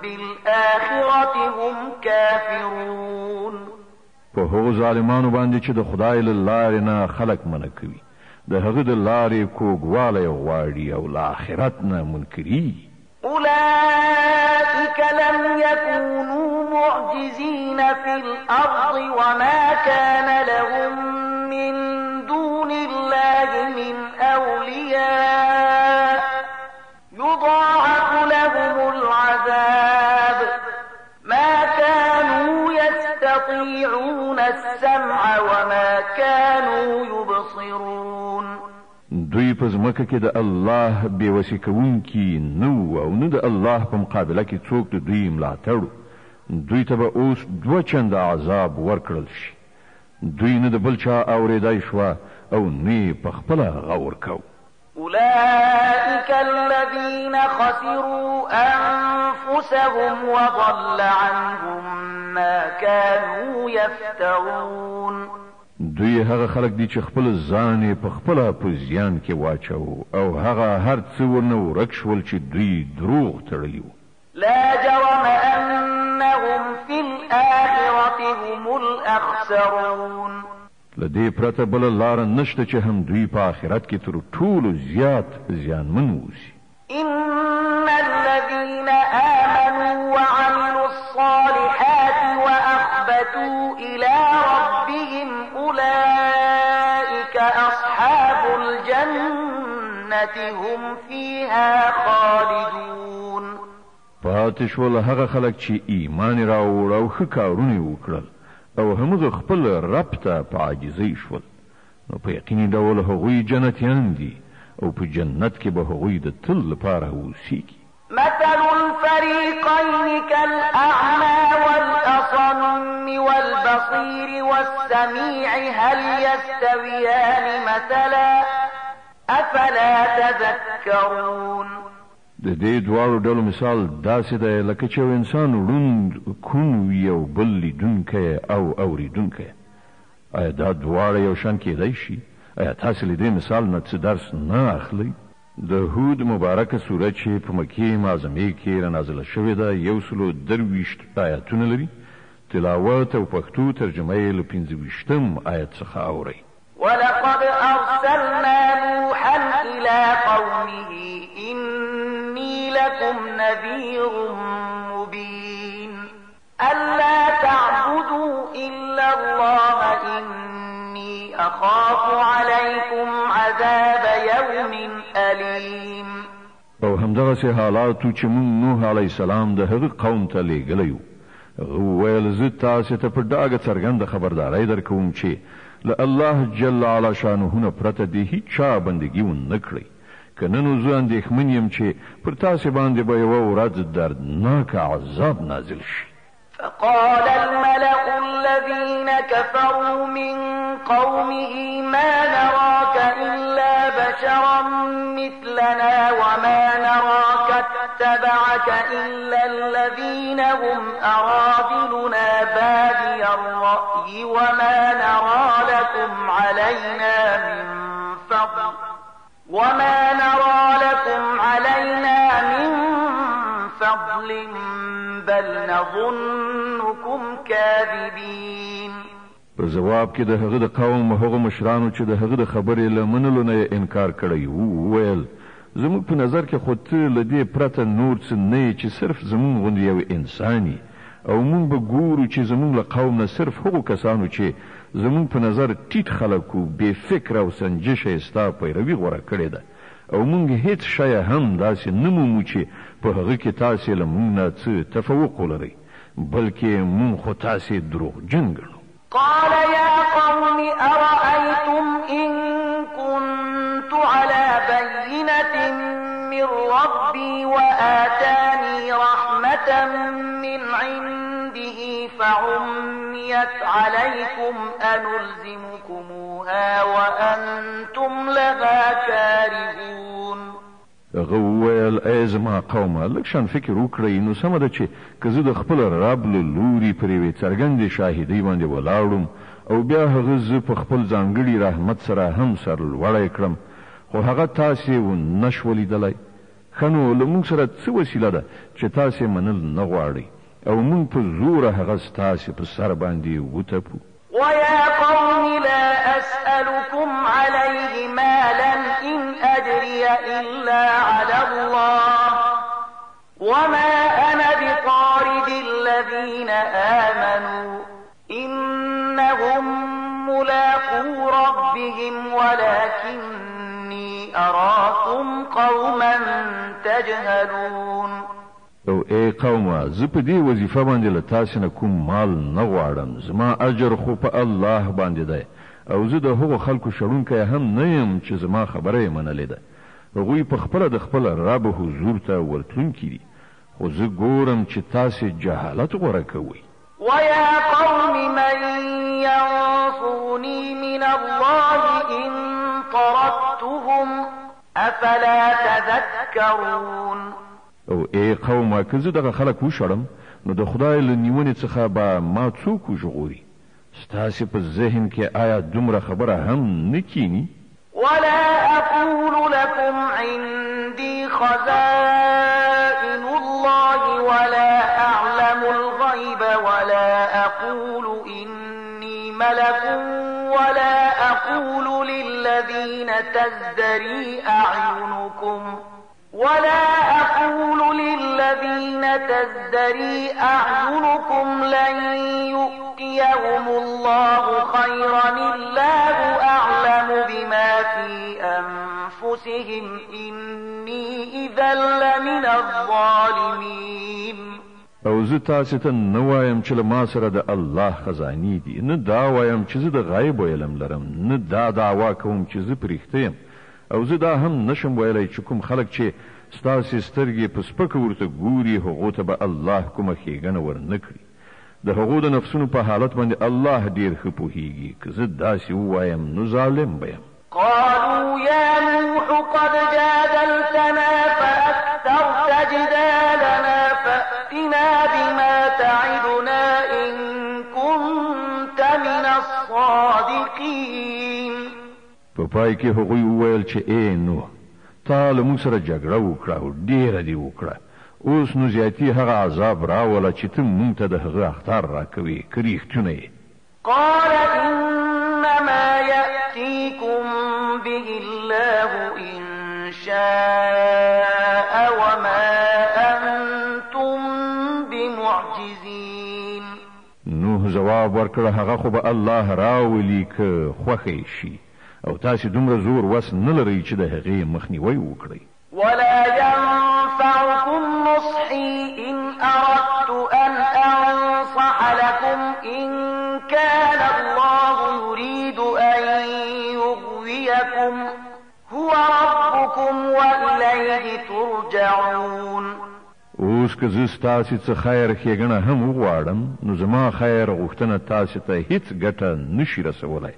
بالآخرة هم كافرون. په هغو ظالمانو باندې چې د خدای له لارې نه خلک منع کوي، د هغه د لارې کوږوالی غواړي او له آخرت نه منکري. أولئك لم يكونوا معجزين في الأرض وما كان لهم من دون الله من أولياء يضاعف لهم العذاب ما كانوا يستطيعون السمع وما كانوا يبصرون. دوی په ځمکه کې د الله بېوسي کوونکي نه او نه د الله په مقابله کې څوک د دوی ملاتړ. دوی ته به اوس 2 چنده عذاب ورکړل شي. دوی نه د بل چا اورېدای شوه او نه په خپله غور کو. أولئك الذين خسروا أنفسهم وضل عنهم ما كانوا يفترون. دوی هغه خلک دي چې خپل ځان په خپله په زیان کې واچو او هغه هر څه ورنه ورک شول چې دوی دروغ تړلي وو. لا جرم أنهم في الآخرة هم الأخسرون. لدې پرته بله لاره نشته چې هم دوی په آخرت کې تر ټولو زیات زیانمن ووسي. إن الذين آمنوا وعملوا الصالحات وأخبتوا إلى ربهم أولئك أصحاب الجنة هم فيها خالدون. پاتې شول هغه خلک چې ایمان راوړ او ښه کارونه وکړل او همغه خپل رب ته په عاجزۍ شول، نو په یقیني ډول هغوی جنتیان دي او په جنت کې به هغوی د تل لپاره اوسیږي. مثل الفريقين كالأعمى والأصم والبصير والسميع هل يستويان مثلا أفلا تذكرون. د دې دواړو ډلو مثال داسې دی لکه چې یو انسان ړوند کون وي او بل لیدونکی او اورېدونکی. آیا دا دواړه یو شان کېدی شي؟ ایا تاسو له دې مثال نه څه درس نه اخلئ؟ د هود مبارکه سوره چې په مکې معظمه کې را نازله شوې ده 123 آیاتونه لري. تلاوت او پښتو ترجمه یې له 25 آیت څخه اورئ. ولقد أرسلنا نوحا إلى قومه إني لكم نذير مبين ألا تعبدوا إلا الله إني أخاف عليكم عذاب يوم أليم. او همدغسې حالاتو چې موږ نوح علیه السلام د هغه قوم ته لیږلی وو، ویل زه تاسې ته په ډاګه څرګنده خبرداری درکوم چې له الله جل علا شانه نه پرته د هیچا بندګي ونه کړئ، که نه نو زه اندېښمن یم چې پر تاسې باندې به یوه ورځ دردناک عذاب نازل شي. فقال الملأ الذين كفروا من قومه ما نراك إلا بشرا مثلنا وما نراك اتبعك إلا الذين هم أراذلنا بادي الرأي وما نرى لكم علينا من فضل بل نظنكم كاذبين. په جواب کې د هغه د قوم هغه مشرانو چې د هغه د خبرې له منلو نه انکار کړی وو، ویل زموږ په نظر کې خو ته له دې پرته نور څه نه چې صرف زموږ غوندې یو انساني، او موږ به ګورو چې زموږ له قوم نه صرف هغو کسانو چې زموږ په نظر ټیټ خلک و بې فکره او سنجشه یې ستا پیروي غوره کړې ده، او موږ هیڅ شی هم داسې نه مومو چې په هغه کې تاسې له موږ نه څه تفوق ولرئ، بلکې موږ خو تاسې دروغجن ګڼو. قال يا قوم أرأيتم إن كنت على بينة من ربي وآتاني رحمة من عنده فعميت عليكم أنلزمكموها وأنتم لها كارهون. هغه وویل ای زما قومه لږ شان فکر وکړئ، نو سمه ده چې که زه د خپل رب له لوري پر یوې څرګندې شاهدۍ باندې ولاړم او بیا هغه زه په خپل ځانګړي رحمت سره هم سرلوړی کړم، خو هغه تاسې ونه شوه لیدلی. ښه نو له موږ سره څه وسیله ده چې تاسې منل نه غواړئ او موږ په زوره هغه ستاسې په سر باندې وتپو. ويا قوم لا أسألكم عليه مالا إن أجري إلا على الله وما أنا بطارد الذين آمنوا إنهم ملاقو ربهم ولكني أراكم قوما تجهلون. او ای قومه زه په دې وظیفه باندې له تاسې نه کوم مال نه غواړم، زما اجر خو په الله باندې دی، او زه د هغو خلکو شړونکی هم نه یم چې زما خبره یې منلې ده. هغوی په خپله د خپل رب حضور ته ورتلونکي دي، خو زه ګورم چې تاسې جهالت غوره کوئ. ويا قوم من ينصرني من الله إن طردتهم أفلا تذكرون. او ای قومه که زه دغه خلک وشړم نو د خدای له نیونې څخه به ما څوک وژغوري؟ ستاسې په ذهن کې آیا دومره خبره هم نه کینی؟ ولا أقول لكم عندي خزائن الله ولا أعلم الغيب ولا أقول إني ملك ولا أقول للذين تزدري أعينكم لن يؤتيهم الله خيرا الله أعلم بما في أنفسهم إني إذا لمن الظالمين. او زه تاسې ته نه وایم چې له ما سره د الله خزانې دي، نه دا وایم چې زه د غیب علم لرم، نه دا دعوا کوم چې زه پرېښته یم، او زه دا هم نشم ویلی چې کوم خلک چې ستاسې سترګې په سپکه ورته ګوري هغو ته به الله کومه ښېګڼه ورنه کړي. د هغو د نفسونو په حالت باندې الله ډېر ښه پوهېږي، که زه داسې ووایم نو ظالم به یم. قالوا يا نوح قد جادلتنا فأكثرت جدالنا فأتنا بما تعدنا إن كنت من الصادقين. په پای کې هغوی وویل چې ای نوح تا له موږ سره جګړه وکړه او ډېره دې وکړه اوس نو زیاتي هغه عذاب راوله چې ته موږ ته د هغه اخطار راکوي که رښتونه یې قال إنما يأتيكم به الله إن شاء وما أنتم بمعجزين نوح جواب ورکړ هغه خو به الله راولي که خوښه شي او تاسو دومره زور وس نه لرئ چې د هغې مخنیوی وکړئ ولا ينفعكم نصحي إن أردت أن أنصح لكم إن كان الله يريد أن يغويكم هو ربكم وإليه ترجعون اوس که زه ستاسې څه خیر ښېګڼه هم وغواړم نو زما خیر غوښتنه تاسې ته هیڅ ګټه نشي رسولی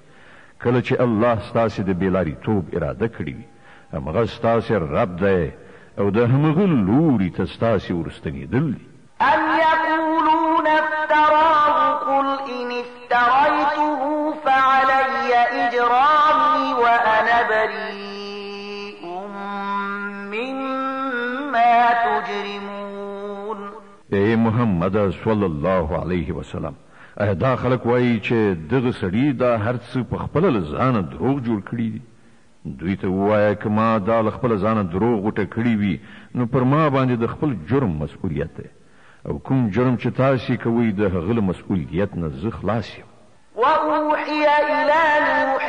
کله چې الله ستاسې د بېلاریتوب اراده کړې وي همغه ستاسې رب دی او د همغه لوري ته ستاسې ورستنېدل دي أم يقولون افتراه قل إن افتريته فعلي إجرامي وأنا بريء مما تجرمون ای محمد صلی الله علیه وسلم دا خلک وایي چې دغه سړي دا هر څه په خپله له ځانه دروغ جوړ کړي دي دوی ته ووایه که ما دا له خپله ځانه دروغ غوټه کړي وي نو پر ما باندې د خپل جرم مسؤلیت دی او کوم جرم چې تاسې کوئ د هغه له مسؤلیت نه زه خلاص یم وأوحي إلى نوح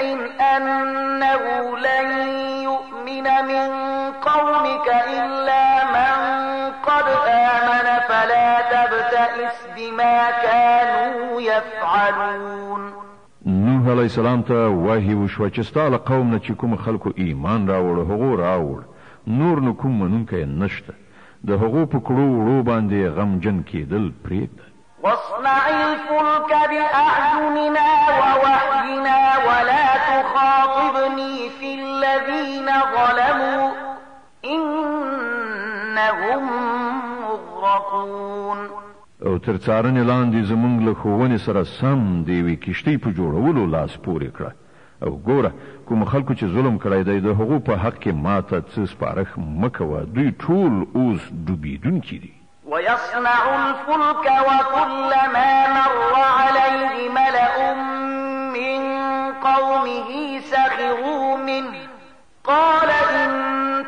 أنه لن يؤمن من قومك إلا من قد آمن فلا تبتئس بما كانوا يفعلون نوح علیه السلام ته وحی وشوه چې ستا له قوم نه چې کوم خلکو ایمان راوړ هغو راوړ نور نو کوم منونکی نشته د هغو په کړو وړو باندې غمجن کېدل پرېږده واصنع الفلك بأعيننا ووحينا ولا تخاطبني في الذين ظلموا إنهم مغرقون او تر څارنې لاندې زموږ له ښوونې سره سم د یوې کښتۍ په جوړولو لاس پورې کړه او ګوره کوم خلکو چې ظلم کړی دی د هغو په حق کې ماته څه سپارښت مه کوه دوی ټول اوس ډوبېدونکي دي ويصنع الفلك وكلما مر عليه ملأ من قومه سخروا منه قال إن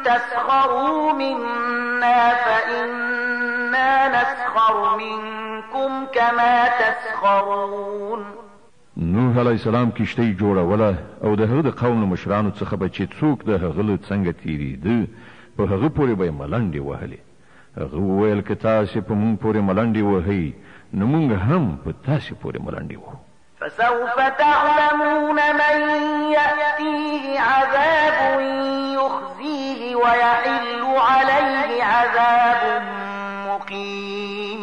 تسخروا منا فإنا نسخر منكم كما تسخرون نوح علیه السلام کښتۍ جوړوله او د هغه د قوم له مشرانو څخه به چې څوک د هغه له څنګه تېرېده په هغه پورې به یې ملنډې وهلې هغه وویل که تاسې په موږ پورې ملنډې وهئ نو موږ هم په تاسې پورې ملنډې وهو فسوف تعلمون من يأتيه عذاب يخزيه ويحل عليه عذاب مقيم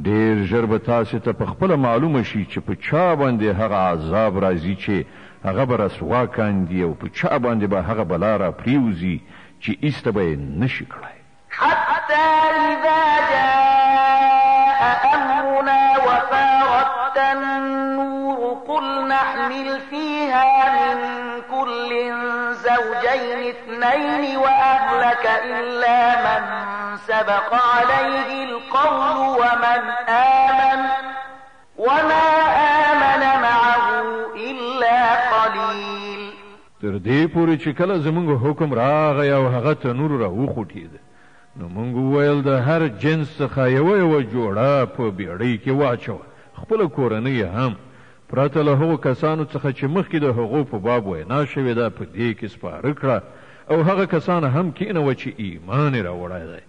ډېر ژر به تاسې ته په خپله معلومه شي چې په چا باندې هغه عذاب راځي چې هغه به رسوا کاندي او په چا باندې به هغه بلا را پریوزي چې ایسته به یې نشي کړی حتى إذا جاء أمرنا وفارت النور قل نحمل فيها من كل زوجين اثنين وأهلك إلا من سبق عليه القول وما آمن معه إلا قليل تر دې پورې چې کله زموږ حکم راغی او هغه تنور را وخوټېده نو موږ وویل د هر جنس څخه یوه جوړه په بیړۍ کې واچوه خپله کورنۍ هم پرته له هغو کسانو څخه چې مخکې د هغو په باب وینا شوې ده په دې کې سپاره کړه او هغه کسان هم کېنوه چې ایمان یې راوړی دی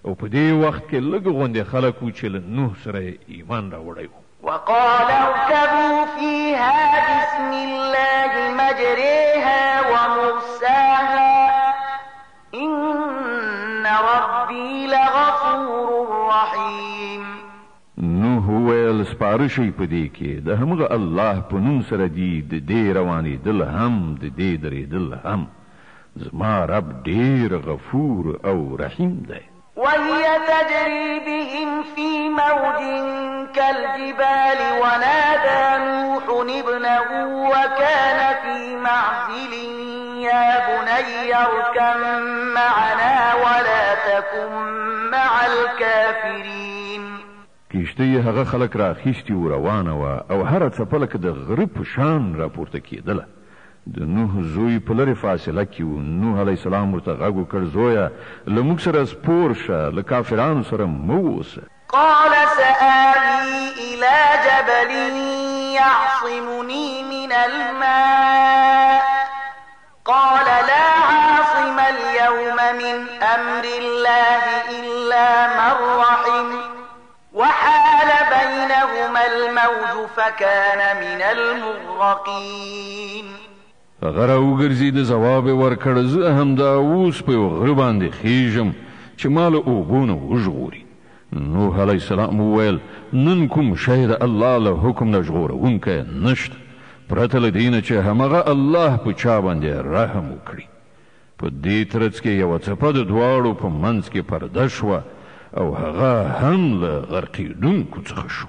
او په دې وخت کې لږ غوندې خلک وو چې له نوح سره ایمان راوړی و وقال اركبوا فيها بسم الله مجريها ومرساها إن ربي لغفور رحيم نوح ویل سپاره شئ په دې کې د همغه الله په نوم سره دي د دې روانېدل هم د دې درېدل هم زما رب ډېر غفور او رحیم دی وهي تجري بهم في موج كالجبال ونادى نوح ابنه وكان في معزل يا بني اركب معنا ولا تكن مع الكافرين. کشتی هغه خلک را اخیستي و روانه وه او هره څپله که د غره په شان راپورته کېدله. د نوح زوی په لرې فاصله کې و. نوح علیه السلام ورته غږ وکړ: زویه له موږ سره سپور شه، له کافرانو سره مه اوسه. قال سآوي إلى جبل يعصمني من الماء قال لا عاصم اليوم من أمر الله إلا من رحم وحال بينهما الموج فكان من المغرقين. هغه راوګرځېده، ځواب یې ورکړ: زه همدا اوس په یو غره باندې خیژم چې ما له اوبو نه وژغوري. نوح علیه السلام وویل: نن کوم شی د الله له حکم نه ژغورونکی نشته پرته له دې نه چې همغه الله په چا باندې رحم وکړي. په دې ترڅ کې یوه څپه د دواړو په منځ کې پرده شوه او هغه هم له غرقېدونکو څخه شو.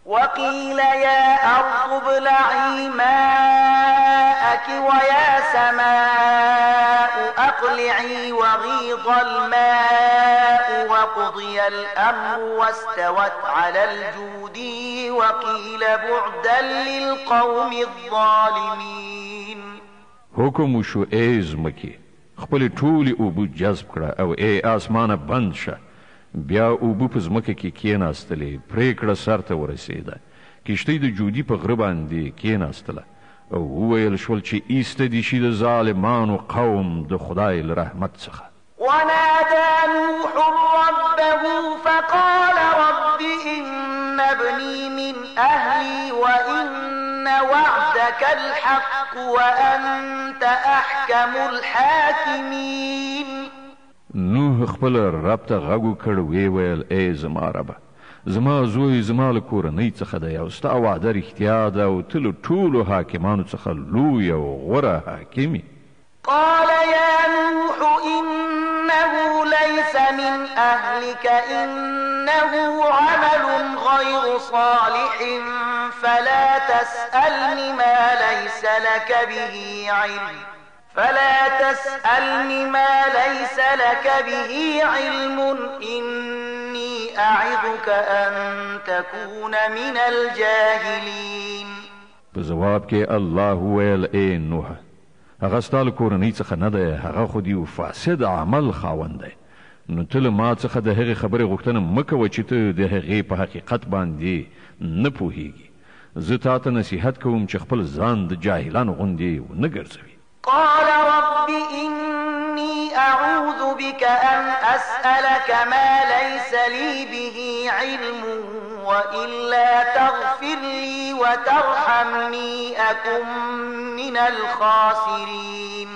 وقيل يا أرض ابلعي ماءك ويا سماء أقلعي وغيض الماء وقضي الأمر واستوت على الجودي وقيل بعدا للقوم الظالمين. حکم وشو: ای ځمکې خپلې ټولې اوبه جذب کړه او ای آسمانه بند شه. بیا اوبه په ځمکه کې کېناستلې، پرېکړه سر ته ورسېده. کښتۍ د جودي په غره باندې کېناستله او وویل شول چې ایسته دې شي د ظالمانو قوم د خدای له رحمت څخه. ونادى نوح ربه فقال رب إن ابني من أهلي وإن وعدك الحق وأنت أحكم الحاكمين. نوح خپل رب ته غږ وکړ، ویې ویل: ای زما ربه، زما زوی زما له کورنۍ څخه دی او ستا وعده رښتیا ده او ته له ټولو حاکمانو څخه لوی او غوره حاکم یې. قال يا نوح إنه ليس من أهلك إنه عمل غير صالح فلا تسألني ما ليس لك به علم إني أعظك أن تكون من الجاهلين. په جواب کې الله ویل: ای نوح، هغه ستا له کورنۍ څخه نه دی، هغه خو د یو فاسد عمل خاوند دی. نو ته له ما څخه د هغې خبرې غوښتنه مه کوه چې ته د هغې په حقیقت باندې نه پوهیږي. زه تا ته نصیحت کوم چې خپل ځان د جاهلانو غوندې ونه ګرځوي. قال رب إني أعوذ بك أن أسألك ما ليس لي به علم وإلا تغفر لي وترحمني أكن من الخاسرين.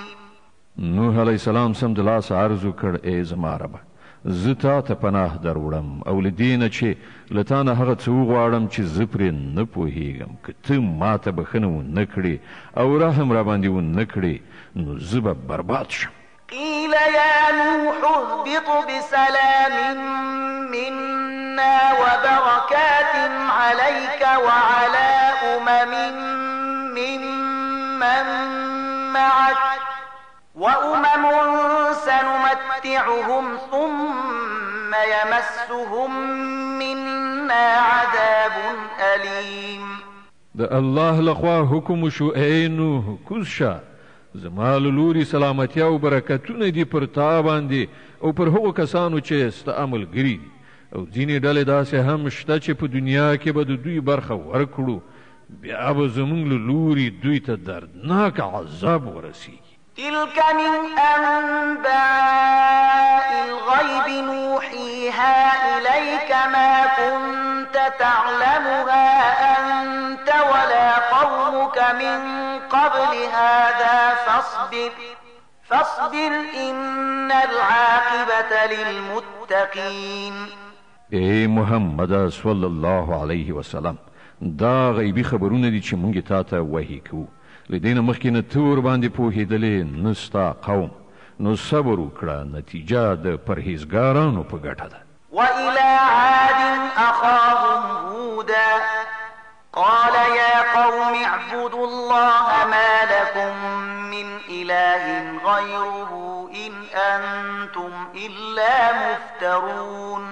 نوح علیه السلام سمدلاسه عرض وکړ: ای زما ربه، زه تا ته پناه در وړم او له دې نه چې له تا نه هغه څه وغواړم چې زه پرې نه پوهیږم. که ته ما ته بښنه ونه کړې او رحم را باندې ونه کړې نو زه به برباد شم. قيل يا نوح اهبط بسلام منا وبركات عليك وعلى ممن معك وأمم سنمتعهم ثم يمسهم منا عذاب أليم. د الله لخوا حکم شو: ای نوح کوز شه، زما له لوري سلامتیا او برکتونه دي پر تا باندې او پر هغو کسانو چې ستا ملګري دي او ځینې ډلې داسې هم شته چې په دنیا کې به د دوی برخه ورکړو، بیا به زموږ له لوري دوی ته دردناک عذاب ورسیږي. تلك من أنباء الغيب نوحيها إليك ما كنت تعلمها أنت ولا قومك من قبل هذا فاصبر إن العاقبة للمتقين. ای محمد صلی الله علیه وسلم، دا غیبی خبرونه دي چې مونږ تا ته وحی کوو. له دې نه مخکې نه ته ورباندې پوهېدلې نه ستا قوم. نو صبر وکړه، نتیجه د پرهیزګارانو په ګټه ده. وإلى عاد أخاهم هودا قال يا قوم اعبدوا الله ما لكم من إله غيره إن أنتم إلا مفترون.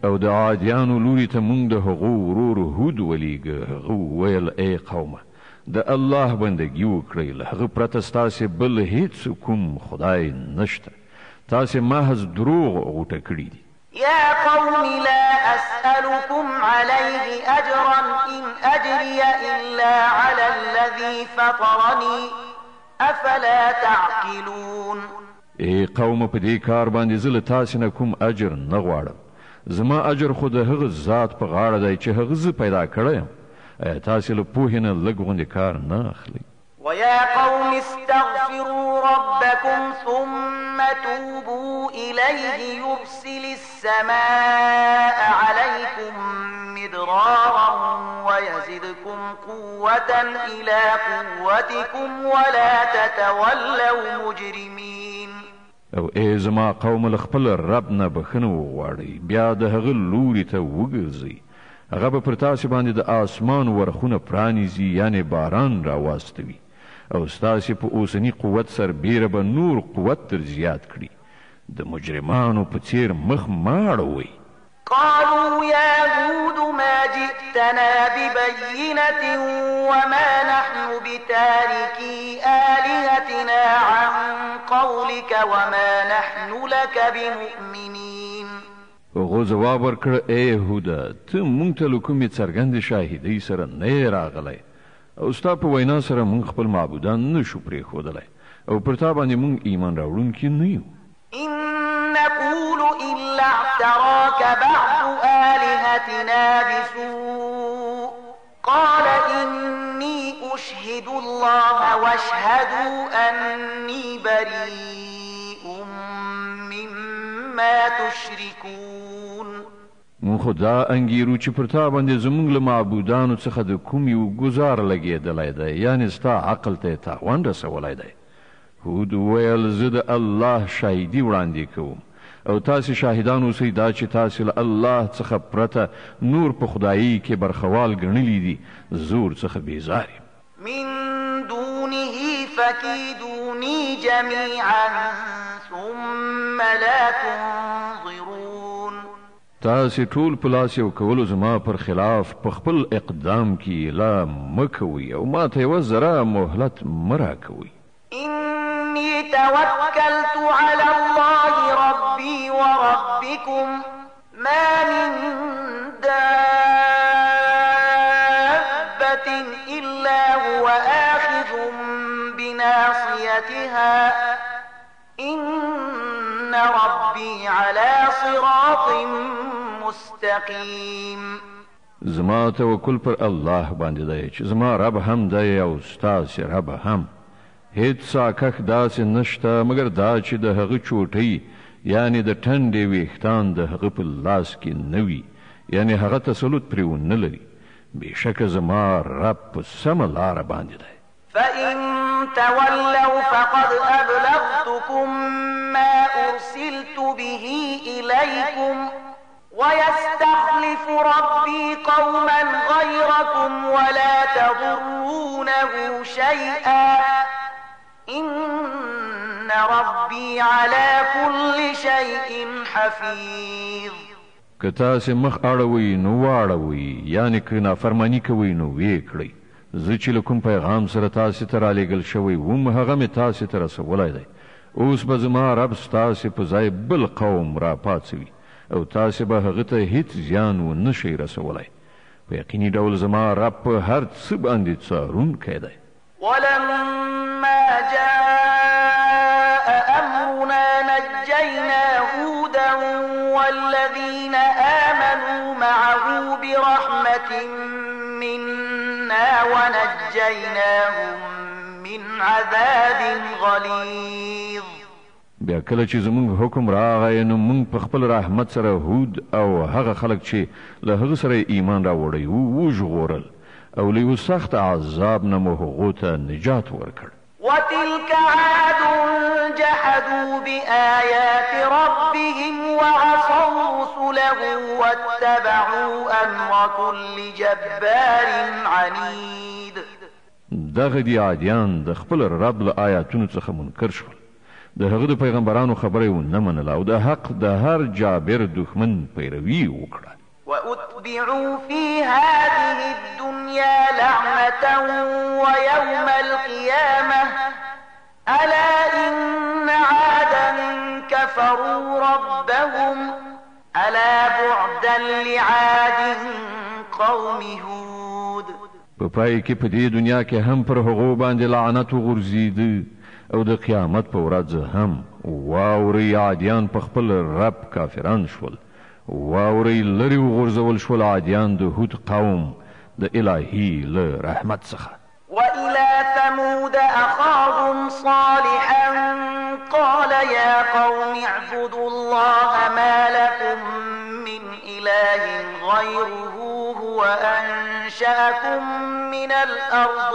او د عادیانو لوري ته مونږ د هغو ورور هود ولیږه. هغه ویل ای قومه د الله بندګي وکړئ، له هغه پرته ستاسې بل هیڅ کوم خدای نشته، تاسې محض دروغ غوټه کړي دي. يا قوم لا أسألكم عليه أجرا إن أجري إلا على الذي فطرني أفلا تعقلون. ای قوم په دې کار باندې زه له تاسې نه کوم اجر نه غواړم، زما اجر خو د هغه ذات په غاړه دی چې هغه زه پیدا کړی یم. ایا تاسې له پوهې نه لږ غوندې کار نه اخلئ؟ ويا قوم استغفروا ربكم ثم توبوا إليه يرسل السماء عليكم مدرارا ويزدكم قوة إلى قوتكم ولا تتولوا مجرمين. او ای زما قوم له خپل رب نه بخښنه وغواړئ، بیا د هغه لوري ته وګرځئ، هغه به پر تاسې باندې د آسمان ورخونه پرانیزي، یعنې باران راواستوي، او ستاسې په اوسني قوت سربیره به نور قوت در زیات کړي. د مجرمانو په څیر مخ مه اړوئ. قالوا يا هود ما جئتنا ببينة وما نحن بتاركي آلهتنا عن قولك وما نحن لك بمؤمنين. هغو ځواب ورکړه ای هوده ته مونږ ته له کومې څرګندې شاهدۍ سره نه یې راغلی، او ستا په وینا سره مونږ خپل معبودان نشو پرېښودلی، او پر تا باندې مونږ ایمان راوړونکي نه یو. إن نقول إلا اعتراك بعض آلهتنا بسوء قال إني أشهد الله واشهدوا أني بريء مما تشركون. مون خو دا انګیرو چې پر تا باندې زمونږ له معبودانو څخه د کوم یو ګزار لګېدلی دی، یعنې ستا عقل ته یې تاوان رسولی دی. هود ویل زه د الله شاهدي وړاندې کوم، او تاسې شاهدان اوسئ دا چې تاسې له الله څخه پرته نور په خدایي کې برخوال ګڼلي دي، زور څخه بیزار یم. من دونه فكيدوني جميعا ثم لا تنظرون. تاسې ټول په لاس یو کولو زما پر خلاف په خپل اقدام کې لا مه کوئ، او ما ته یوه ذره مهلت مه راکوئ. إني توكلت على الله ربي وربكم ما من دابة إلا هو آخذ بناصيتها إن ربي على صراط مستقيم. زما توکل پر الله باندې دی چې زما رب هم دی او ستاسې رب هم. هیڅ ساکښ داسې نشته مګر دا چې د هغه چوټۍ یعنې د ټنډې ویښتان د هغه په لاس کې نه وي، یعنې هغه تسلط پرې ونه لري. بېشکه زما رب په سمه لاره باندې دی. فإن تولوا فقد أبلغتكم ما أرسلت به إليكم ويستخلف ربي قوما غيركم ولا تضرونه شيئا إن ربي على كل شيء حفيظ. که تاسې مخ اړوئ نو واړوئ، یعنې که نافرماني کوئ نو ویې کړئ. زه چې له کوم پیغام سره تاسې ته رالیږل شوی وم هغه مې تاسې ته رسولی دی. اوس به زما رب ستاسې په ځای بل قوم راپاڅوي، او تاسې به هغه ته هیڅ زیان ونه شئ رسولی. په یقیني ډول زما رب په هر څه باندې څارونکی دی. ولما جاء أمرنا نجينا هودا والذين آمنوا معه برحمة منا ونجيناهم من عذاب غليظ. بیا کله چې زمونږ حکم راغی نو مونږ په خپل رحمت سره هود او هغه خلک چې له هغه سره ایمان راوړی وژغورل، او له یو سخت عذاب نه مو هغو ته نجات ورکړ. وتلك عاد جحدوا بآيات ربهم وعصوا رسله واتبعوا أمر كل جبار عنيد. دغه دی عادیان د خپل رب له آیاتونو څخه منکر شول، د هغه د پیغمبرانو خبره ونه منله او د حق د هر جابر دښمن پیروي وکړه. وأتبعوا في هذه الدنيا لعنة ويوم القيامة ألا إن عادا كفروا ربهم ألا بعدا لعاد قوم هود. په پای کې په دې دنیا کې هم پر هغو باندې لعنت وغورځېده او د قیامت په ورځ هم واوري عادیان په خپل رب کافران شول، واوري لري وغورځول شول عادیان د هود قوم د الهي له رحمت څخه. وإلى ثمود أخاهم صالحا قال يا قوم اعبدوا الله ما لكم من إله غيره هو أنشأكم من الأرض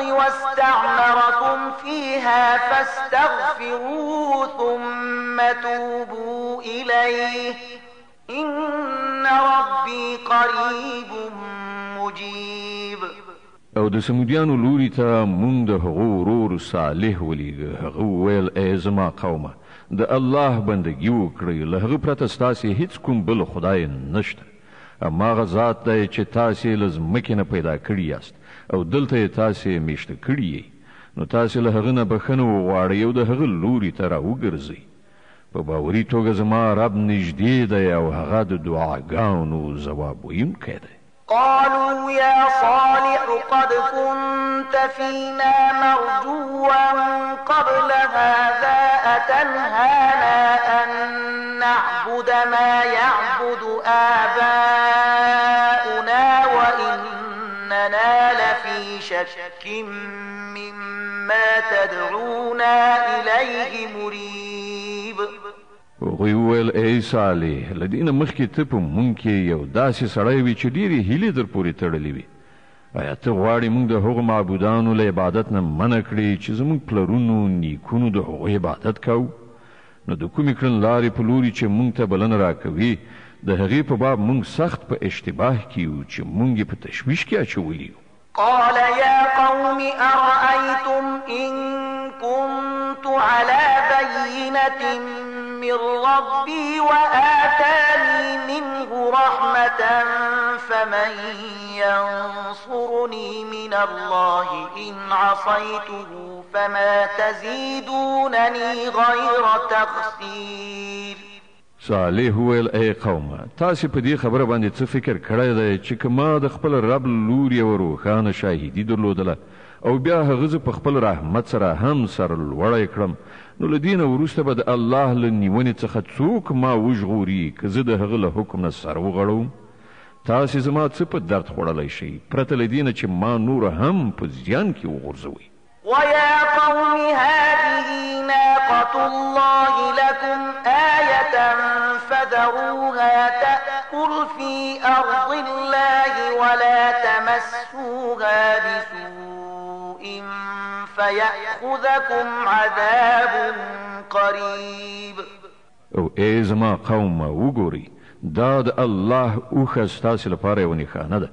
واستعمركم فيها فاستغفروه ثم توبوا إليه إن ربي قريب مجيب. او د سمودیانو لوري ته مونږ د هغو ورور صالح ولیږه. هغه وویل ای زما قومه د الله بندګي وکړئ، له هغه پرته ستاسې هیڅ کوم بل خدای نشته. هماغه ذات دی چې تاسې له ځمکې نه پیدا کړي یاست او دلته یې تاسې میشته کړي یې، نو تاسې له هغه نه بخښنه وغواړئ او د هغه لوري ته راوګرځئ. په باوري توګه زما رب نږدې دی او هغه د دعاګانو ځواب ویونکی دی. قالوا يا صالح قد كنت فينا مرجوا قبل هذا أتنهانا أن نعبد ما يعبد آباؤنا وإننا لفي شك مما تدعونا إليه مريب. هغوی وویل ای صالح له دې نه مخکې ته په مونږ کې یو داسې سړی وي چې ډېرې هیلې در پورې تړلې وي. آیا ته غواړې مونږ د هغو معبودانو له عبادت نه منع کړې چې زموږ پلرونو نیکونو د هغو عبادت کوو؟ نو د کومې کړنلارې په لوري چې مونږ ته بلنه راکوي د هغې په باب مونږ سخت په اشتباه کې یو چې مونږ یې په تشویش کې اچولي یو. قال يا قوم أرأيتم إن كنت على بينة من ربي وآتاني منه رحمة فمن ينصرني من الله إن عصيته فما تزيدونني غير تخسير. صالح وویل ای قومه تاسې په دې خبره باندې څه فکر کړی دی چې که ما د خپل رب لور یوه روښانه شاهدي درلودله او بیا هغه زه په خپل رحمت سره هم سرلوړی کړم، نو له دې نه وروسته به د الله له نیونې څخه څوک ما وژغوري که زه د هغه له حکم نه سر وغړوم؟ تاسې زما څه په درد خوړلی شئ پرته له دې نه چې ما نور هم په زیان کې وغورځوئ. ويا قوم هذه ناقة الله لكم آية فذروها تأكل في أرض الله ولا تمسوها بسوء فيأخذكم عذاب قريب. او ای زما قومه وګورئ دا د الله اوښه ستاسې لپاره یوه نښانه ده.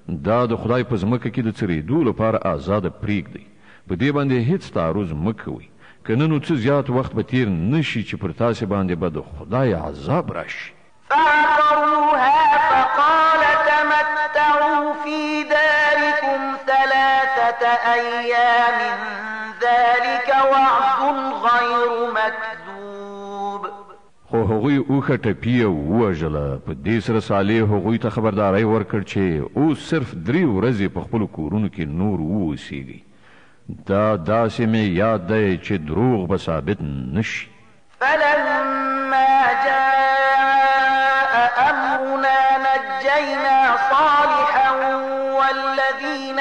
دا د خدای په ځمکه کې د څرېدو لپاره آزاده پرېږدئ. په دې باندې هیڅ تعرض مه کوئ، که نه نو څه زیات وخت به تیر نه شي چې پر تاسې باندې به د خدای عذاب راشي. فعقروها فقال تمتعوا في داركم 3 أيام ذلك وعد غير مكذوب. خو هغوی اوښه ټپي او ووژله. په دې سره صالح هغوی ته خبرداری ورکړ چې اوس صرف 3 ورځې په خپلو کورونو کې نور واوسیږئ. دا داسې مې یاد دی چې دروغ به ثابت نشي. فلما جاء أمرنا نجينا صالحا والذين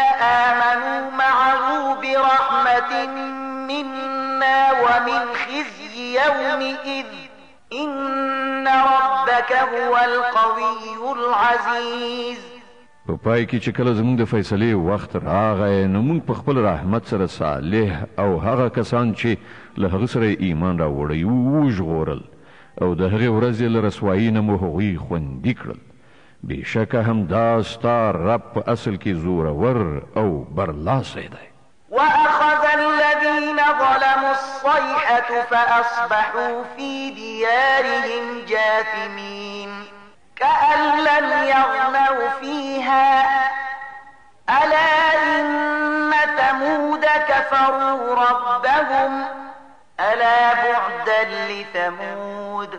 آمنوا معه برحمة منا ومن خزي يومئذ إن ربك هو القوي العزيز. په پای کې چې کله زموږ د فیصلې وخت راغی نو موږ په خپل رحمت سره صالح او هغه کسان چې له هغه سره ایمان راوړی وژغورل او د هغې ورځې له رسوایي نه مو هغوی خوندي کړل بېشکه همدا ستا رب په اصل کې زورور او برلاسی دی وأخذ الذين ظلموا الصيحة فأصبحوا في ديارهم جاثمين كأن لم يغنوا فيها ألا إن ثمود كفروا ربهم ألا بعدا لثمود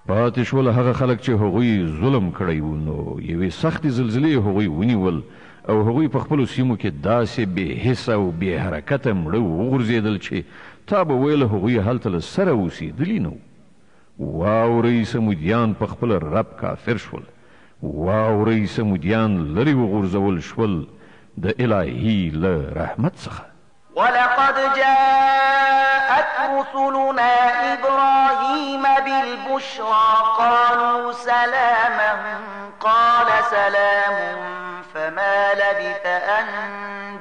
پاتې شول هغه خلک چې هغوی ظلم کړی وو نو یوې سختې زلزلې هغوی ونیول او هغوی په خپلو سیمو کې داسې بې حسه او بې حرکته مړه وغورځېدل چې تا به ویل هغوی هلته له سره اوسېدلي نه وو واورئ سمودیان په خپل رب کافر شول واورئ سمودیان لرې وغورځول شول د الهي له رحمت څخه ولقد جاءت رسلنا إبراهيم بالبشرى قالوا سلاما قال سلام فما لبث أن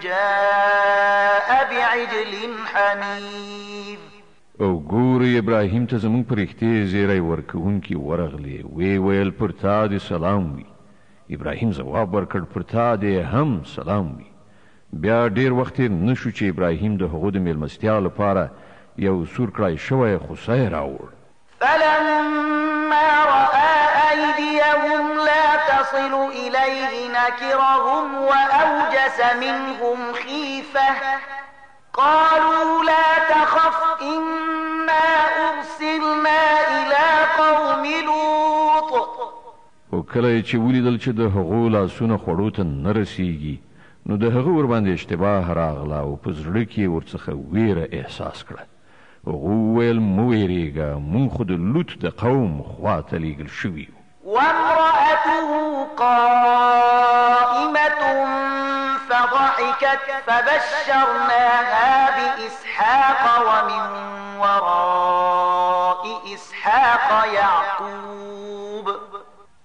جاء بعجل حنيذ او ګورې ابراهیم ته زموږ پرښتې زیری ورکوونکي ورغلې وی ویل پر تا دې سلام وي ابراهیم ځواب ورکړ پر تا دې هم سلام وي بیا ډیر وخت نشو چې ابراهیم د هغو د میلمستیا لپاره یو سور کړای شوی خوسی راوړ فلما رأى أيديهم لا تصل إليه نكرهم وأوجس منهم خيفة قالوا لا تخف إنا أرسلنا إلى قوم لوط او کله چې ولیدل چې د هغو لاسونه خوړو ته نه رسیږي نو د هغه ور باندې اشتباه راغله او په زړه کې ورڅخه ویره احساس کړه هغه وویل مه ویرېږه مونږ خو د لوط د قوم خواته لیږل شوي یو وامرأته قائمة فضحكت فبشرناها بإسحاق ومن وراء إسحاق يعقوب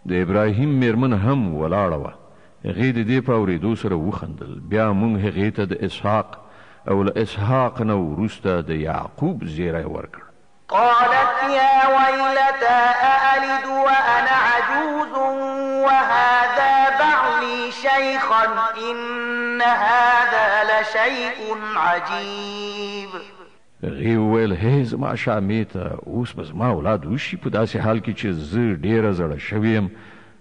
د ابراهیم میرمن هم ولاړه وه هغې د دې په اورېدو سره وخندل بیا موږ هغې ته د اسحاق او له اسحاق نه وروسته د یعقوب زیری ورکړ قالت يا ويلتى أألد وأنا عجوز وهذا بعلي شيخا إن هذا لشيء عجيب هغې وویل هی زما شامې ته اوس به زما اولاد وشي په داسې حال کې چې زه ډېره زړه شوې یم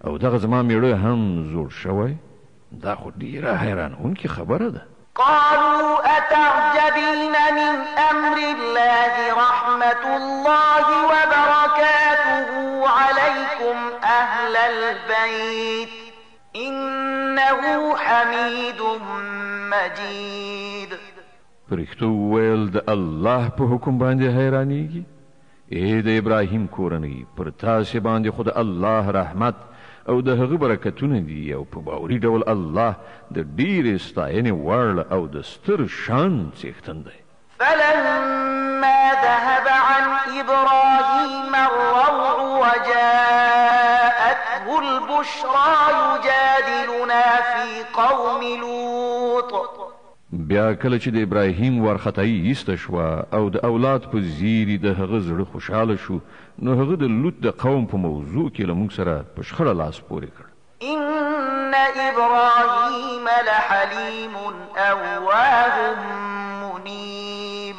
او دغه زما میړه هم زوړ شوی دا خو ډېره حیرانوونکې خبره ده قالوا أتعجبين من أمر الله رحمة الله وبركاته عليكم أهل البيت إنه حميد مجيد پرښتو وویل د الله په حکم باندې حیرانېږي ای د ابراهیم کورنۍ پر تاسې باندې خو د الله رحمت او د هغه برکتونه دي او په باوري ډول الله د ډېرې ستاینې وړ او د ستر شان څښتن دی فلما ذهب عن إبراهيم الروع وجاءته البشرى يجادلنا في قوم لوط بیا کله چې د ابراهیم وارخطایي ایسته شوه او د اولاد په زیري د هغه زړه خوشحاله شو نو هغه د لوط د قوم په موضوع کې له موږ سره په شخړه لاس پورې کړ إن إبراهيم لحليم أواه منيب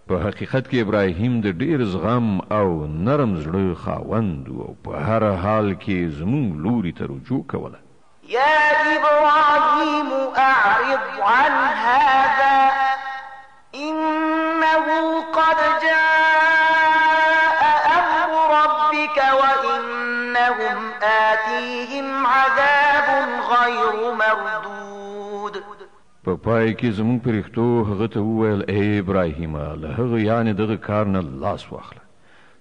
په حقیقت کې ابراهیم د ډېر زغم او نرم زړه خاوند او په هر حال کې زموږ لوري ته رجوع کوله يا إبراهيم أعرض عن هذا إنه قد جاء أمر ربك وإنهم آتيهم عذاب غير مردود په پای کې زموږ پرښتو هغه ته وویل ای ابراهیمه له هغه یعنې دغه کار نه لاس واخله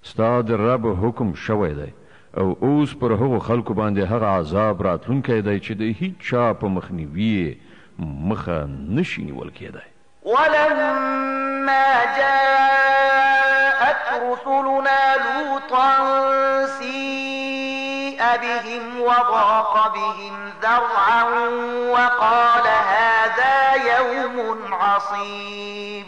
ستا د رب حکم شوی دی او اوس پر هغو خلکو باندې هغه عذاب راتلونکی دی چې د هیڅ چا په مخنیوي مخه نشي نیول کېدی ولما جاءت رسلنا لوطا سيء بهم وضاق بهم ذرعا وقال هذا يوم عصيب.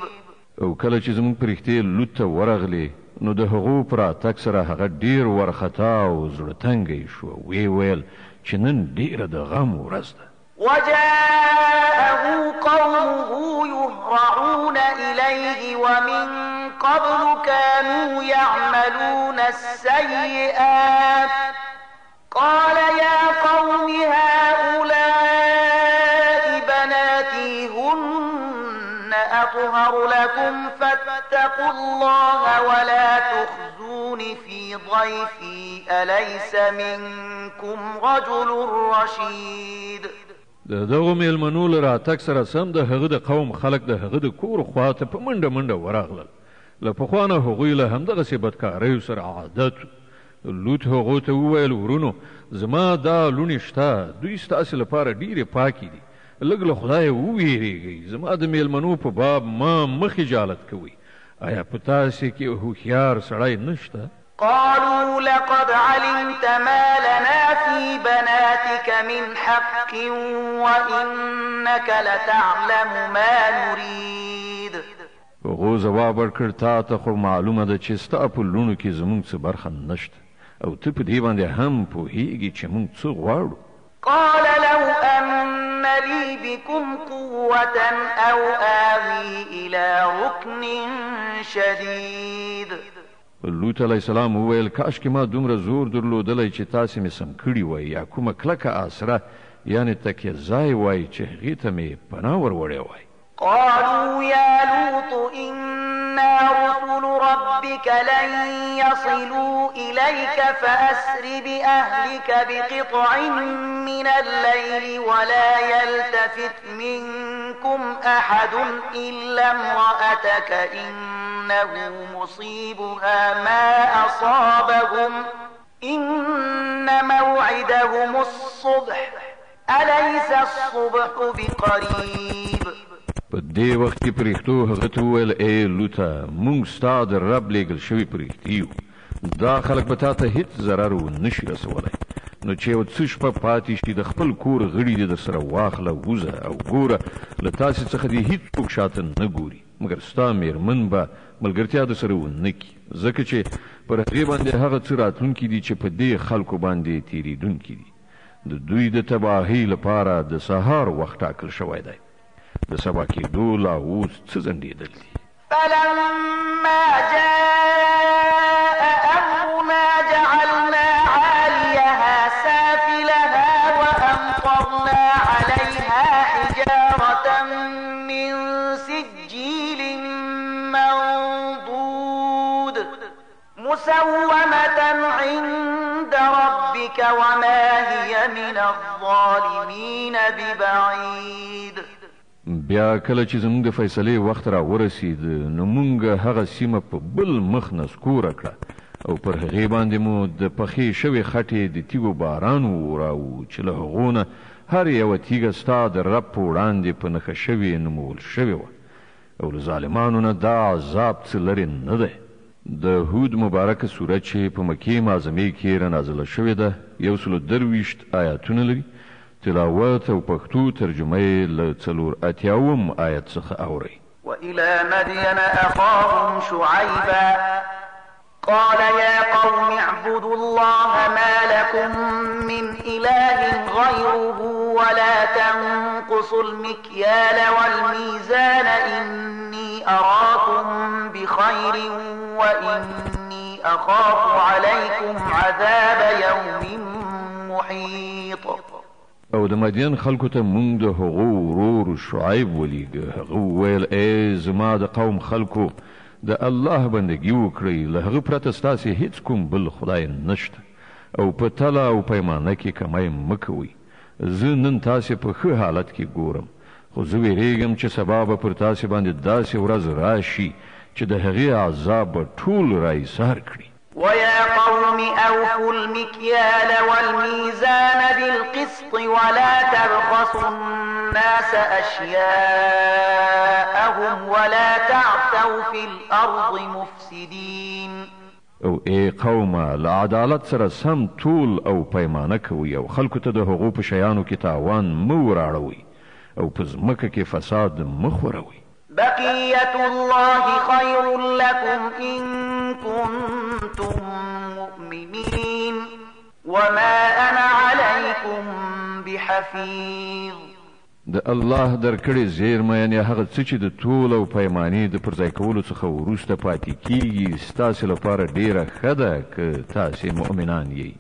او کله چې زموږ پرښتې لوط ته ورغلې نو د هغو پر راتګ سره هغه ډېر وارخطا او زړه تنګی شو. ویې ویل چې نن ډېره د غم ورځ ده. وجاءه قومه يهرعون إليه ومن قبل كانوا يعملون السيئات قال يا قوم هؤلاء بناتي هن أطهر لكم فاتقوا الله ولا تخزون في ضيفي أليس منكم رجل رشيد. د دغو میلمنو له راتګ سره سم د هغه د قوم خلک د هغه د کور خواته په منډه منډه ورغلل. له پخوا نه هغوی له همدغسې بدکاریو سره عادت و. لوط هغو ته وویل ورونو زما دا لوڼې شته دوی ستاسې لپاره ډېرې پاکې دي. لږ له خدایه وویرېږئ. زما د میلمنو په باب ما مه خجالت کوئ. آیا په تاسې کې هوښیار سړی نشته؟ قالوا لقد علمت ما لنا في بناتك من حق وإنك لتعلم ما نريد. هغو ځواب ورکړ تا ته خو معلومه ده چې ستا په لوڼو کې زموږ څه برخه نشته او ته په دې باندې هم پوهېږې چې موږ څه غواړو. قال لو أن لي بكم قوة أو آوي إلى ركن شديد. لوط علیه السلام وویل کاشکې ما دومره زور درلودلی چې تاسې مې سم کړي وای یا کومه کلکه آسره یعنې تکیه ځای وای چې هغې ته مې پناه وروړی وای. قالوا يا لوط إنا رسل ربك لن يصلوا إليك فأسر بأهلك بقطع من الليل ولا يلتفت منكم أحد إلا امرأتك إنه مصيبها ما أصابهم إن موعدهم الصبح أليس الصبح بقريب. په دې وخت کې پرښتو هغه ته وویل ای لوطه موږ ستا د رب لېږل شوي پرښتي یو. دا خلک به تا ته هېڅ ضرر ونشي رسولی. نو چې یو څه شپه پاتې شي د خپل کور غړي دې در سره واخله ووځه او ګوره له تاسې څخه دې هېڅوک شاته نه ګوري مګر ستا مېرمن به ملګرتیا در سره ونه کړي ځکه چې پر هغې باندې هغه څه راتلونکي دي چې په دې خلکو باندې تېرېدونکي دي. د دوی د تباهۍ لپاره د سهار وخت ټاکل شوی دی. د سبا کېدو لا اوس څه ځنډېدل دي. فلما جاء أمرنا جعلنا عاليها سافلها وأمطرنا عليها حجارة من سجيل منضود مسومة عند ربك وما هي من الظالمين ببعيد. بیا کله چې زموږ د فیصلې وخت را ورسید نو موږ هغه سیمه په بل مخ نسکوره کړه او پر هغې باندې مو د پخې شوې خټې د تیږو باران وراوو چې له هغو نه هر یوه تیږه ستا د رب په وړاندې په نښه شوې نومول شوې وه او له ظالمانو نه دا عذاب څه لرې نه دی. د هود مبارکه سوره چې په مکې معظمې کې رانازله شوې ده 123 آیاتونه لري. تلاوت او پښتو ترجمه یې له 84 آیت څخه اورئ. وإلى مدين أخاهم شعيبا قال يا قوم اعبدوا الله ما لكم من إله غيره ولا تنقصوا المكيال والميزان إني أراكم بخير وإني أخاف عليكم عذاب يوم محيط. او د مدین خلکو ته مونږ د هغو ورور شعیب ولیږه. هغه وویل ای زما د قوم خلکو د الله بندګي وکړئ له هغه پرته ستاسې هیڅ کوم بل خدای نشته او په تله او پیمانه کې کمی مه کوئ. زه نن تاسې په ښه حالت کې ګورم خو زه ویرېږم چې سبا به پر تاسې باندې داسې ورځ راشي چې د هغې عذاب به ټول رایسار کړي. ويا قوم أوفوا المكيال والميزان بالقسط ولا تبخسوا الناس أشياءهم ولا تعثوا في الأرض مفسدين. او ای قومه له عدالت سره سم طول او پیمانه کوئ او خلکو ته د هغو په شیانو کې تاوان مه وراړوئ او په ځمکه کې فساد مه خوروئ. بقية الله خير لكم إن كنتم مؤمنين وما أنا عليكم بحفيظ. د الله درکړې زیرمه یعنې هغه څه چې د طول او پیمانې د پرځای کولو څخه وروسته پاتې کیږي ستاسې لپاره ډیره ښه ده که تاسې مؤمنان یئ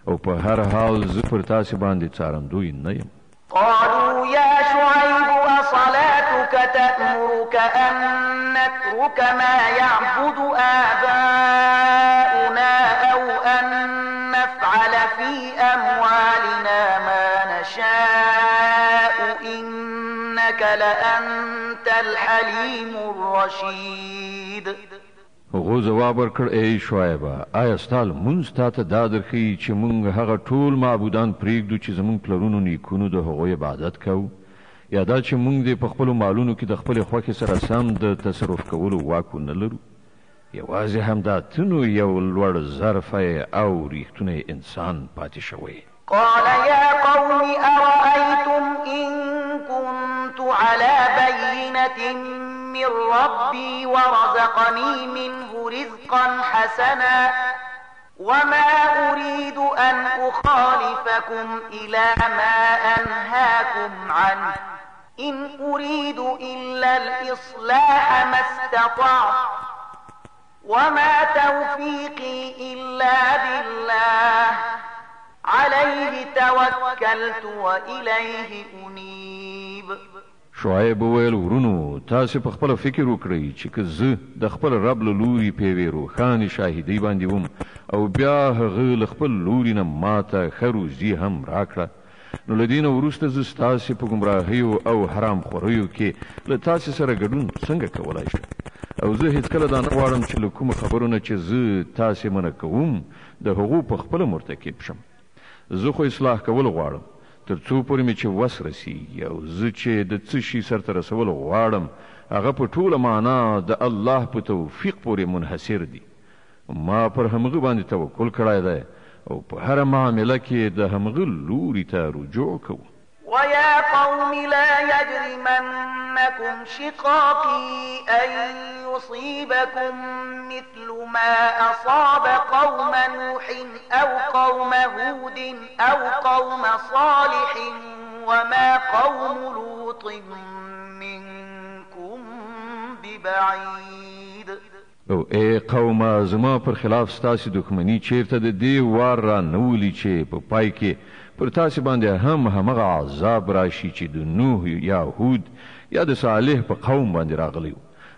او په هر حال زه پر تاسې باندې څارندوی نه یم. قالوا يا شعيب أصلاتك تأمرك أن نترك ما يعبد آباؤنا أو أن نفعل في أموالنا ما نشاء إنك لأنت الحليم الرشيد. هغو ځواب ورکړ ای شعیبه آیا ستا لمونځ تا ته دا درښیي چې موږ هغه ټول معبودان پرېږدو چې زموږ پلرونو نیکونو د هغوی عبادت کوو یا دا چې موږ دې په خپلو مالونو کې د خپلې خوښې سره سم د تصرف کولو واک ونه لرو؟ یوازې همدا ته نو یو لوړ ظرفی او ریښتونی انسان پاتې شوی. قال يا قوم أرأيتم إن كنت على بينة من ربي ورزقني منه رزقا حسنا وما أريد أن أخالفكم إلى ما أنهاكم عنه إن أريد إلا الإصلاح ما استطعت وما توفيقي إلا بالله عليه توكلت وإليه أنيب. شعیب وویل ورونو تاسې په خپله فکر وکړئ چې که زه د خپل رب له لوري په یوې روښانې شاهدۍ باندې وم او بیا هغه له خپل لوري نه ماته ښه روزي هم راکړه نو له دې نه وروسته زه ستاسې په ګمراهیو او حرام خوریو کې له تاسې سره ګډون څنګه کولی شم او زه هیڅکله دا نه غواړم چې له کومو خبرو نه چې زه تاسې منع کوم د هغو په خپله مرتکب شم. زه خو اصلاح کول غواړم تر څو پورې مې چې وس رسیږي او زه چې د څه شي سرته رسول غواړم هغه په ټوله معنا د الله په توفیق پورې منحصر دي. ما پر همغه باندې توکل کړی دی او په هره معامله کې د همغه لوري ته رجوع کوو. ويا قوم لا يجرمنكم شقاقي أن يصيبكم مثل ما أصاب قوم نوح أو قوم هود أو قوم صالح وما قوم لوط منكم ببعيد. او ای قومه زما پر خلاف ستاسې دښمني چیرته د دې وار را نولي چې په پای کې پر تاسې باندې هم همغه عذاب راشي چې د نوح یا هود یا د صالح په قوم باندې راغلی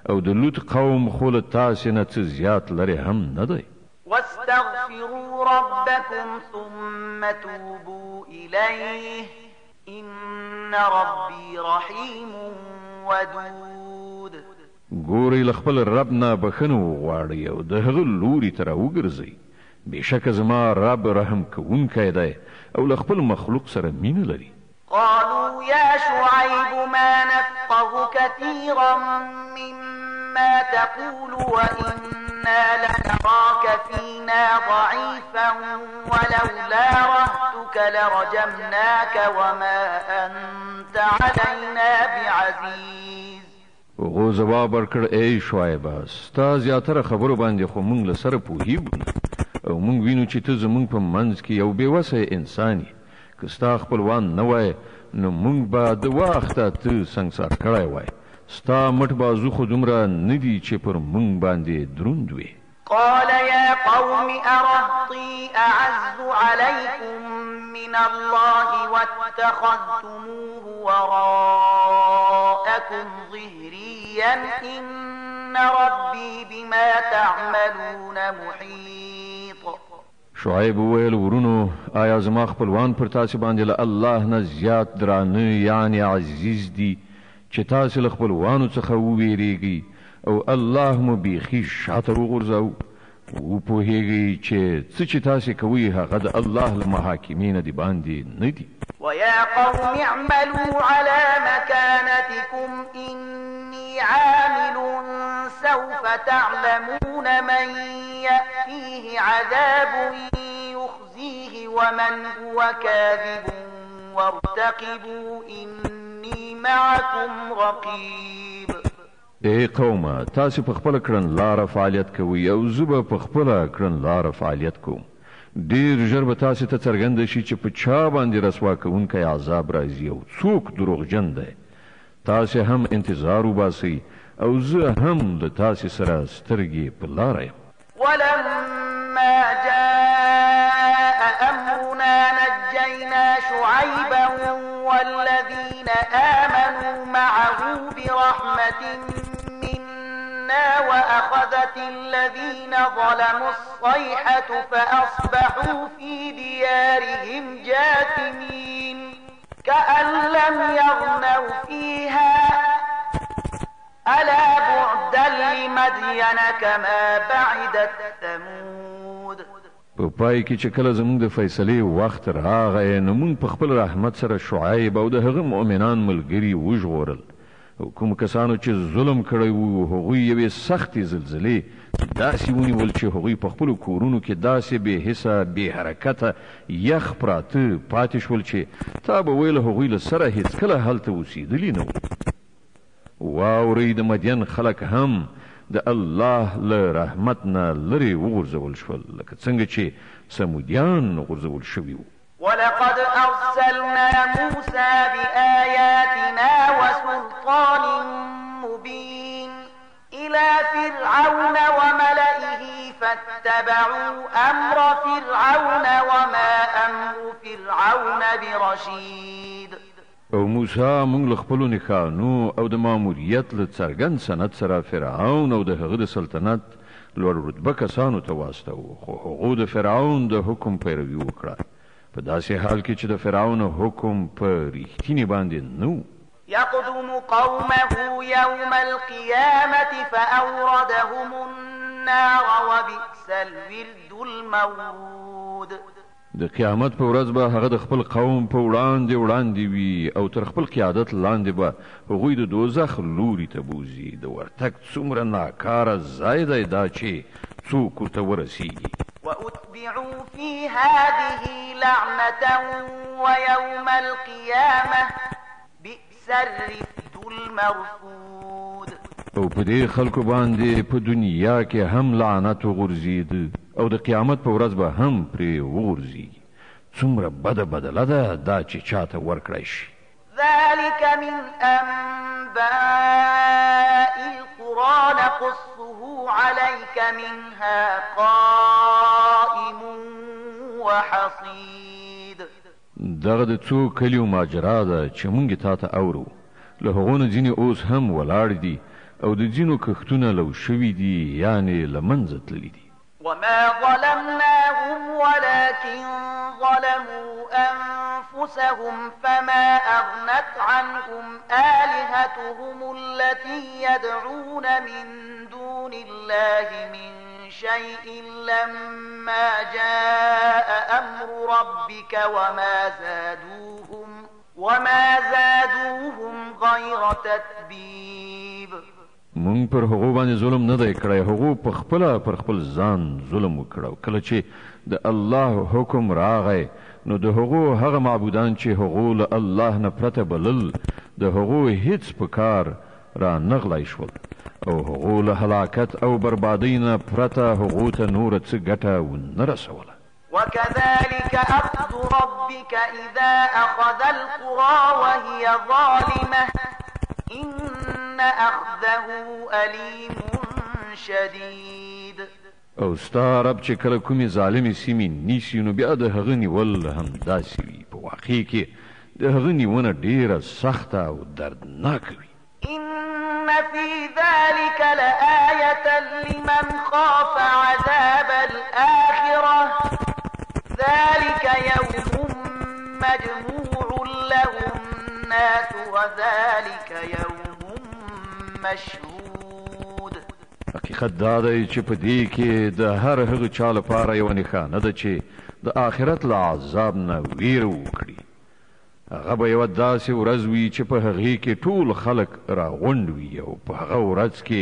او د لوط قوم خو له تاسې نه څه زیات لرې هم نه دی. واستغفروا ربكم ثم توبوا إليه إن ربي رحيم ودود. ګورئ له خپل رب نه بخښنه وغواړئ او د هغه لوري ته راوګرځئ. بېشکه زما رب رحم کوونکی دی او له خپل مخلوق سره مینه لري. قالوا يا شعيب ما نفقه كثيرا مما تقول وإنا لنراك فينا ضعيفا ولولا رهتك لرجمناك وما أنت علينا بعزيز. هغو ځواب ورکړ ای شعیبه ستا زیاتره خبرو باندې خو موږ له سره پوهیږو او موږ وینو چې ته زموږ په منځ کې یو بېوسه انسان یې. که ستا خپلوان نه وای نو موږ به د وخته ته سنګسار کړی وای. ستا مټ بازو خو دومره نه دي چې پر موږ باندې دروند وي. قال يا قوم أرهطي أعز عليكم من الله واتخذتموه وراءكم ظهريا إن ربي بما تعملون محيط. شعیب وویل ورونو آیا زما خپلوان پر تاسې باندې له الله نه زیات درانه یعنې عزیز دي چې تاسې له خپلوانو څخه وویریږئ او الله مو بیخي شاته وغورځاو وپوهیږئ چې څه چې تاسې کوئ هغه د الله له محاکمې نه د باندې نه دي. ويا قوم اعملوا على مكانتكم إني عامل سوف تعلمون من يأتيه عذاب يخزيه ومن هو كاذب وارتقبوا إني معكم رقيب. ای قومه تاسو په خپل کړن لار فعالیت کوي او زه په خپل کړن لار فعالیت کوم. ډیر ژر به تاسو ته څرګند شي چې په چا باندې رسوا کوونکی عذاب راځي او څوک دروغجن دی. تاسو هم انتظار وباسئ او زه هم د تاسو سره سترګې په لاره یم. ولما جاء أمرنا نجينا شعيبا والذين آمنوا معه برحمة منا وأخذت الذين ظلموا الصيحة فأصبحوا في ديارهم جاثمين كأن لم يغنوا فيها ألا بعدا لمدين كما بعدت ثمود. په پای کې چې کله زموږ د فیصلې وخت راغی نو موږ په خپل رحمت سره شعیب او د هغه مؤمنان ملګري وژغورل. کوم کسانو چې ظلم کړی وو هغوی یوې سختې زلزلې داسې ونیول چې هغوی په خپلو کورونو کې داسې بې حسه بې حرکته یخ پراته پاتې شول چې تا به ویل هغوی له سره هېڅکله هلته اوسېدلي نه وو. واورئ د مدین خلک هم د الله له رحمت نه لرې وغورځول شول لکه څنګه چې سمودیان غورځول شوي وو. ولقد أرسلنا موسى بآياتنا وسلطان مبين إلى فرعون وملئه فاتبعوا أمر فرعون وما أمر فرعون برشيد. او موسی موږ له خپلو نښانو او د ماموریت له څرګند سند سره فرعون او د هغه د سلطنت لوړ رتبه کسانو ته واستوو خو هغو د فرعون د حکم پیروي وکړه په داسې حال کې چې د فرعون حکم په ریښتینې باندې نه و. يقدم قومه يوم القيامة فأوردهم النار وبئس الورد المورود. د قیامت په ورځ به هغه د خپل قوم په وړاندې وي او تر خپل قیادت لاندې به هغوی د دوزخ لوري ته بوځي. د ورتګ څومره ناکاره ځای دی دا چې څوک ورته ورسیږي. وأتبعوا في هذه لعنة ويوم القيامة بئس الرفد المرفود. او په دې خلکو باندې په دنیا کې هم لعنت وغورځید او د قیامت په ورځ به هم پرې وغورځي. څومره بده بدله ده دا چې چاته ورکړی شي. ذلك من أنباء القرى نقصه عليك منها قائم وحصيد. دغه د څو کلیو ماجرا ده چې مونږ تا ته اورو. له هغو نه ځینې اوس هم ولاړ دي او د ځینو کښتونه لو شوي دي یعنې له منځه تللي دي. وما ظلمناهم ولكن ظلموا أنفسهم فما أغنت عنهم آلهتهم التي يدعون من دون الله من شيء لما جاء أمر ربك وما زادوهم غير تتبيب. مونږ پر هغو باندې ظلم نه دی کړی. هغو په خپله پر خپل ځان ظلم وکړ. کله چې د الله حکم راغی نو د هغو هغه معبودان چې هغو له الله نه پرته بلل د هغو هیڅ په کار را نغلی شول او هغو له هلاکت او بربادۍ نه پرته هغو ته نوره څه ګټه ونه رسوله. وكذلك أخذ ربك إذا أخذ القرى وهي ظالمة إن أخذه أليم شديد. او ستا رب چې کله کومې ظالمې سیمې نیسي نو بیا د هغه نیول هم داسې وي. په واقع کې د هغه نیونه ډېره سخته او دردناکه وي. إن في ذلك لآية لمن خاف عذاب الآخرة ذلك يوم مجموع له الناس وذلك يوم مشهود. حقیقت دا دی چې په دې کې د هر هغه چا لپاره یوه نښانه ده چې د آخرت له عذاب نه ویره وکړي. هغه به یوه داسې ورځ وي چې په هغې کې ټول خلک راغونډ وي او په هغه ورځ کې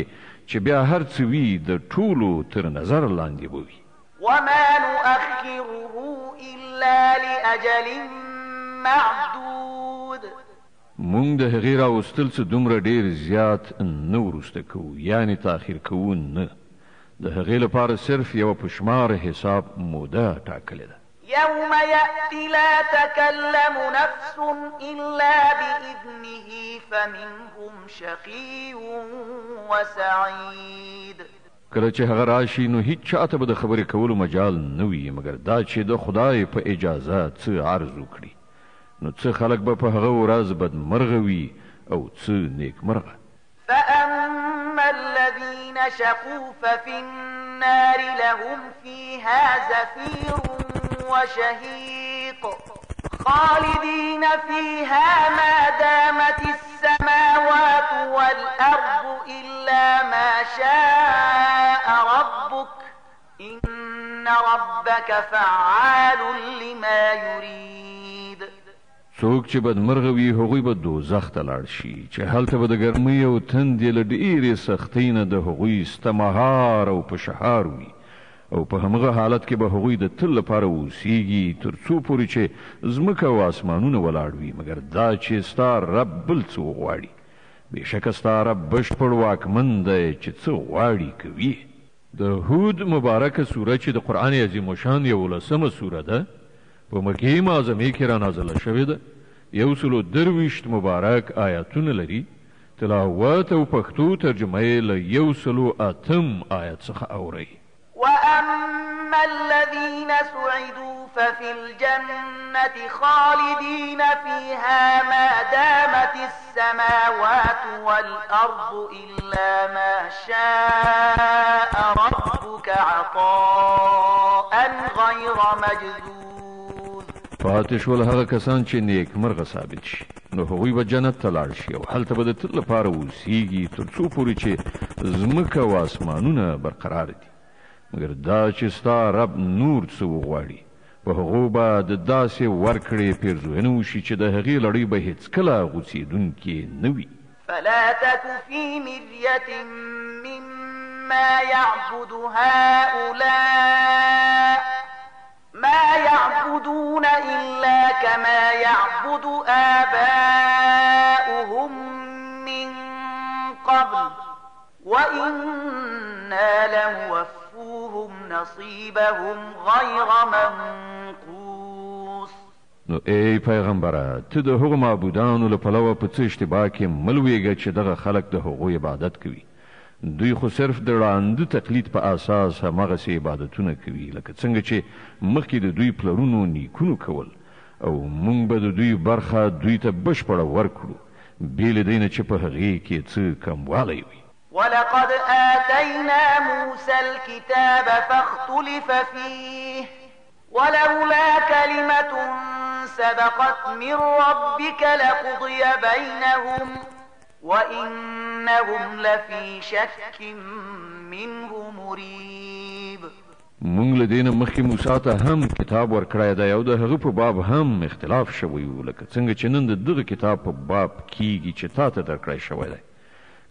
چې بیا هر څه وي د ټولو تر نظر لاندې به وي. وما نؤخره إلا لأجل معدود. مونږ د هغې راوستل څه دومره ډېر زیات نه وروسته کوو، یعنې تاخیر کوو نه. د هغې لپاره صرف یوه په شمار حساب موده ټاکلې ده. يوم يأتي لا تكلم نفس إلا بإذنه فمنهم شقي وسعيد. کله چې هغه راشي نو هیڅ چاته به د خبرې کولو مجال نه وي مګر دا چې د خدای په اجازه څه عرض وکړي. نو څه خلک به په هغه ورځ بدمرغه وي او څه نیکمرغه. فأما الذين شقوا ففي النار لهم فيها زفير وشهيق خالدين فيها ما دامت السماوات والأرض إلا ما شاء ربك إن ربك فعال لما يريد. څوک چې بدمرغه وي هغوی به دوزخ ته لاړ شي چې هلته به د ګرمۍ او تندې له ډېرې سختۍ نه د هغوی ستمهار او پشهار وي او په همغه حالت کې به هغوی د تل لپاره اوسیږي تر څو پورې چې ځمکه او اسمانونه ولاړ وي مګر دا چې ستا رب بل څه وغواړي. بېشکه ستا رب بشپړ واکمن دی چې څه غواړي کوي. د هود مبارکه سوره چې د قرآن عظیم الشان 11مه سوره ده په مکې معظمې کې رانازله شوې ده. 123 مبارک آیاتونه لري. تلاوت او پښتو ترجمه یې له 108 آیت څخه اورئ. وأما الذين سعدوا ففي الجنة خالدين فيها ما دامت السماوات والأرض إلا ما شاء ربك عطاء غير مجذوذ. پاتې شول هغه کسان چې نیکمرغه ثابت شي نو هغوی به جنت ته لاړ شي او هلته به د تل لپاره اوسیږي تر څو پورې چې ځمکه او اسمانونه برقرار دي. مګر دا چې ستا رب نور څه وغواړي په هغو به د داسې ورکړې پیرزوینه وشي چې د هغې لړۍ به هېڅکله غوڅېدونکې نه وي. فلا تك في مرية مما يعبد هؤلاء ما يعبدون إلا كما يعبد آباؤهم من قبل وإنا لموفوهم نصيبهم غير منقوص. نو ای پیغمبره ته د هغو معبودانو له پلوه په څه اشتباه کې مه لویږه چې دغه خلک د هغو عبادت کوي. دوی خو صرف د ړانده تقلید په اساس همغسې عبادتونه کوي لکه څنګه چې مخکې د دوی پلرونو نیکونو کول او موږ به د دوی برخه دوی ته بشپړه ورکړو بې له دې نه چې په هغې کې څه کموالی وي. ولقد آتينا موسى الكتاب فاختلف فيه ولولا كلمة سبقت من ربك لقضي بينهم وإنهم لفي شك منه مريب. مونږ له دې نه مخکې موسی ته هم کتاب ورکړی دی او د هغه په باب هم اختلاف شوی و لکه څنګه چې نن د دغه کتاب په باب کیږي چې تا ته درکړی شوی دی.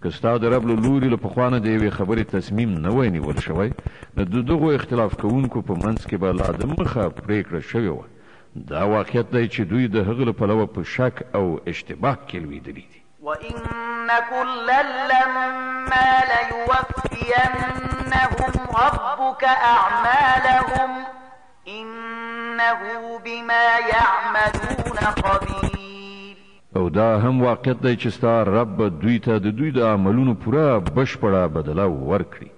که ستا د رب له لوري له پخوا نه د یوې خبرې تصمیم نه وای نیول شوی نو د دغو اختلاف کوونکو په منځ کې به لا د مخه پرېکړه شوې وه. دا واقعیت دی چې دوی د هغه له پلوه په شک او اشتباه کې لوېدلي دي. وإن كلا لما ليوفينهم ربك أعمالهم إنه بما يعملون خبير. او دا هم واقعیت دی چې ستا رب دوی ته د دوی د عملونو پوره بشپړه بدله ورکړي.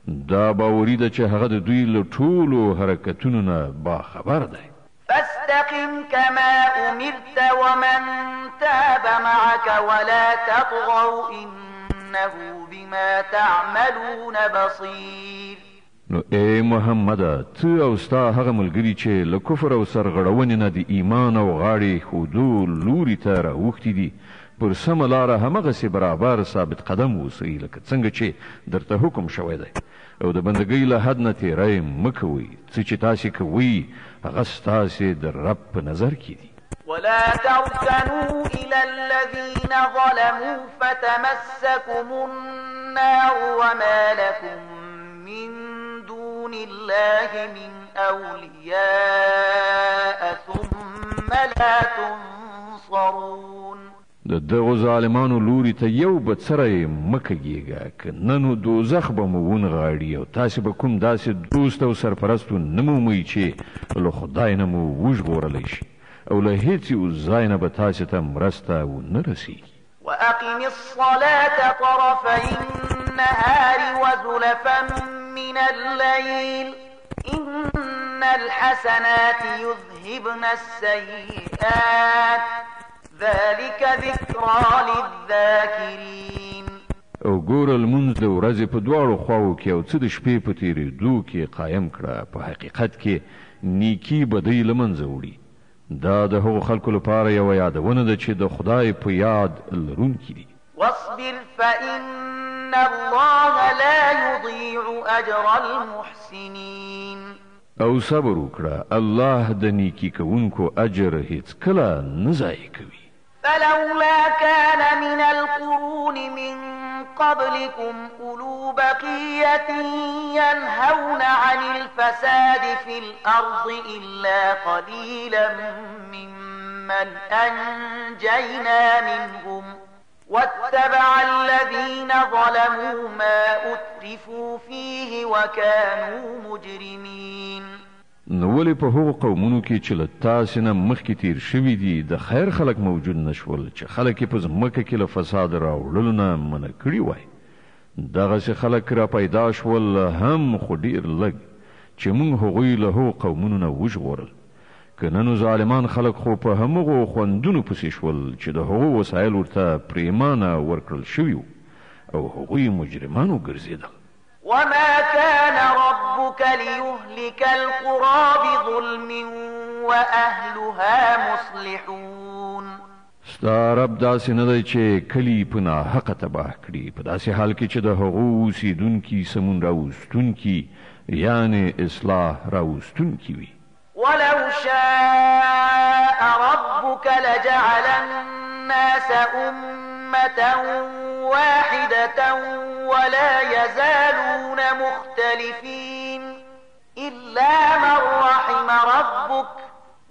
دا باوري ده چې هغه د دوی له ټولو حرکتونو نه باخبر دی. فاستقم كما أمرت ومن تاب معك ولا تطغوا إنه بما تعملون بصير. نو ای محمد ته او ستا هغه ملګري چې له کفر او سرغړونې نه د ایمان او غاړې ښودو لوري ته راوښتي دي پر سمه لاره همغسې برابر ثابت قدم اوسئ لکه څنګه چې درته حکم شوی دی او د بندګۍ له حد نه تیری مه کوئ. څه چې تاسې کوئ هغه ستاسې د رب په نظر کې دي. ولا تركنوا إلى الذين ظلموا فتمسكم النار وما لكم من دون الله من أولياء ثم لا تنصرون. د دغو ظالمانو لوري ته یو بڅری مکږیږه که نن دوزخ به مو ونغاړي او تاسې به کوم داسې دوست او سرپرستو نه مومئ چې له خدای نه مو وژغورلی شي او له هیڅ یو ځای نه به تاسې ته مرسته ونه رسیږي. وأقم الصلاة طرفي النهار وزلفا من الليل إن الحسنات يذهبن السيئات ذلك ذكرى للذاكرين. او ګوره لمونځ د ورځې په دواړو خواو کې او څه د شپې په تېرېدو کې قایم کړه، په حقیقت کې نیکي بدۍ له منځه وړي. دا د هغو خلکو لپاره یوه یادونه ده چې د خدای په یاد لرونکي دي. واصبر فإن الله لا يضيع أجر المحسنين. او صبر وکړه، الله د نیکي کوونکو اجر هیڅ کله نه ضایع کوي. فلولا كان من القرون من قبلكم أولو بقية ينهون عن الفساد في الأرض إلا قليلا ممن أنجينا منهم واتبع الذين ظلموا ما أترفوا فيه وكانوا مجرمين. نو ولې په هغو قومونو کې چې له تاسې نه مخکې تیر شوي دي د خیر خلک موجود نشول چې خلک یې په ځمکه کې له فساد راوړلو نه منع کړي وای؟ دغسې خلک را پیدا شول هم خو ډېر لږ چې موږ هغوی له هغو قومونو نه وژغورل. که نه نو ظالمان خلک خو په همغو خوندونو پسې شول چې د هغو وسایل ورته پرېمانه ورکړل شوي او هغوی مجرمان وګرځېدل. وما كان ربك ليهلك القرى بظلم وأهلها مصلحون. ستا رب داسې نه دی چې کلي په ناحقه تباه کړي په داسې حال کې چې د هغو اوسېدونکي سمون راوستونکي یعنې اصلاح راوستونکي وي. ولو شاء ربك لجعل الناس أمة واحدة ولا يزالون مختلفين إلا من رحم ربك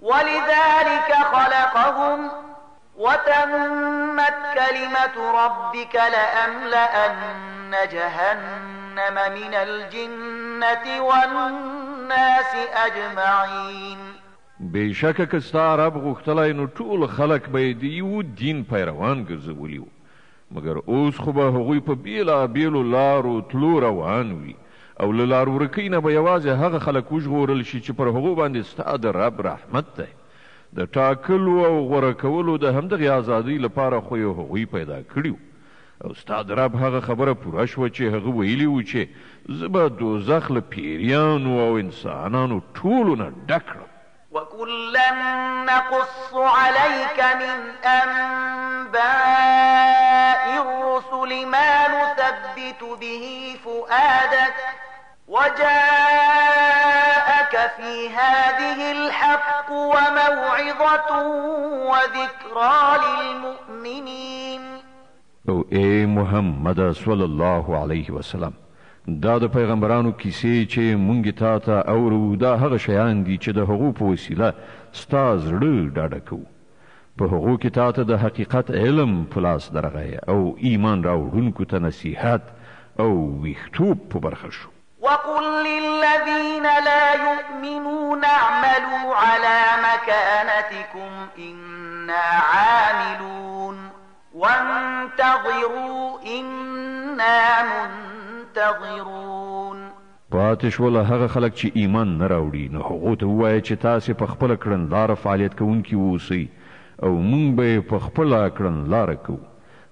ولذلك خلقهم وتمت كلمة ربك لأملأن جهنم من الجنة والناس أجمعين. بېشکه که ستا رب غوښتلی نو ټول خلک به یې د یو دین پیروان ګرځولي وو، مګر اوس خو به هغوی په بېلابېلو لارو تلو روان وي او له لار ورکۍ نه به یوازې هغه خلک وژغورل شي چې پر هغو باندې ستا د رب رحمت دی. د ټاکلو او غوره کولو د همدغې ازادۍ لپاره خو یې هغوی پیدا کړي او ستا د رب هغه خبره پوره شوه چې هغه ویلي وو چې زه به دوزخ له پیریانو او انسانانو ټولو نه ډک کړم. وكلا نقص عليك من أنباء الرسل ما نثبت به فؤادك وجاءك في هذه الحق وموعظة وذكرى للمؤمنين. او اے محمد صلی الله علیه وسلم، دا د پیغمبرانو کیسې چې مونږ تا ته اورو دا هغه شیان دي چې د هغو په وسیله ستا زړه ډاډه کوو. په هغو کې تا ته د حقیقت علم په لاس درغی او ایمان راوړونکو ته نصیحت او ویښتوب په برخه شو. وقل للذين لا يؤمنون اعملوا على مكانتكم إنا عاملون وانتظروا إنا منتظرون. پاتې شول هغه خلک چې ایمان نه راوړي نو هغو ته ووایه چې تاسې په خپله کړنلاره فعالیت کوونکي واوسئ او موږ به یې په خپله کړنلاره کوو.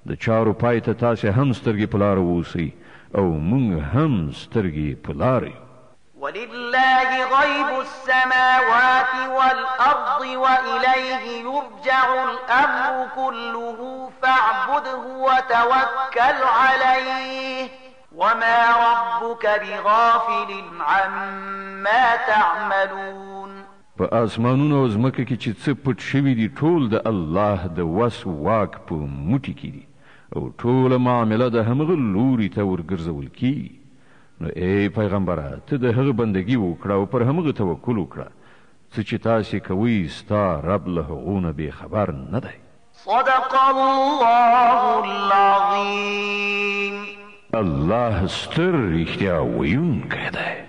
د چارو پای ته تاسې هم سترګې په لاره واوسئ او موږ هم سترګې په لاره یو. ولله غيب السماوات والأرض وإليه يرجع الأمر كله فاعبده وتوكل عليه وما ربك بغافل عما تعملون. په اسمانونو او ځمکه کې چې څه پټ شوي دي ټول د الله د وس واک په موټي کې دي او ټوله معامله د همغه لوري ته ورګرځول کی. نو ای پیغمبره ته د هغه بندگی وکړه او پر همغه توکل وکړه څه چې تاسې کوئ ستا رب له هغو نه بېخبر نه دی. صدق الله العظیم. الله ستر رښتیا ویونکی دی.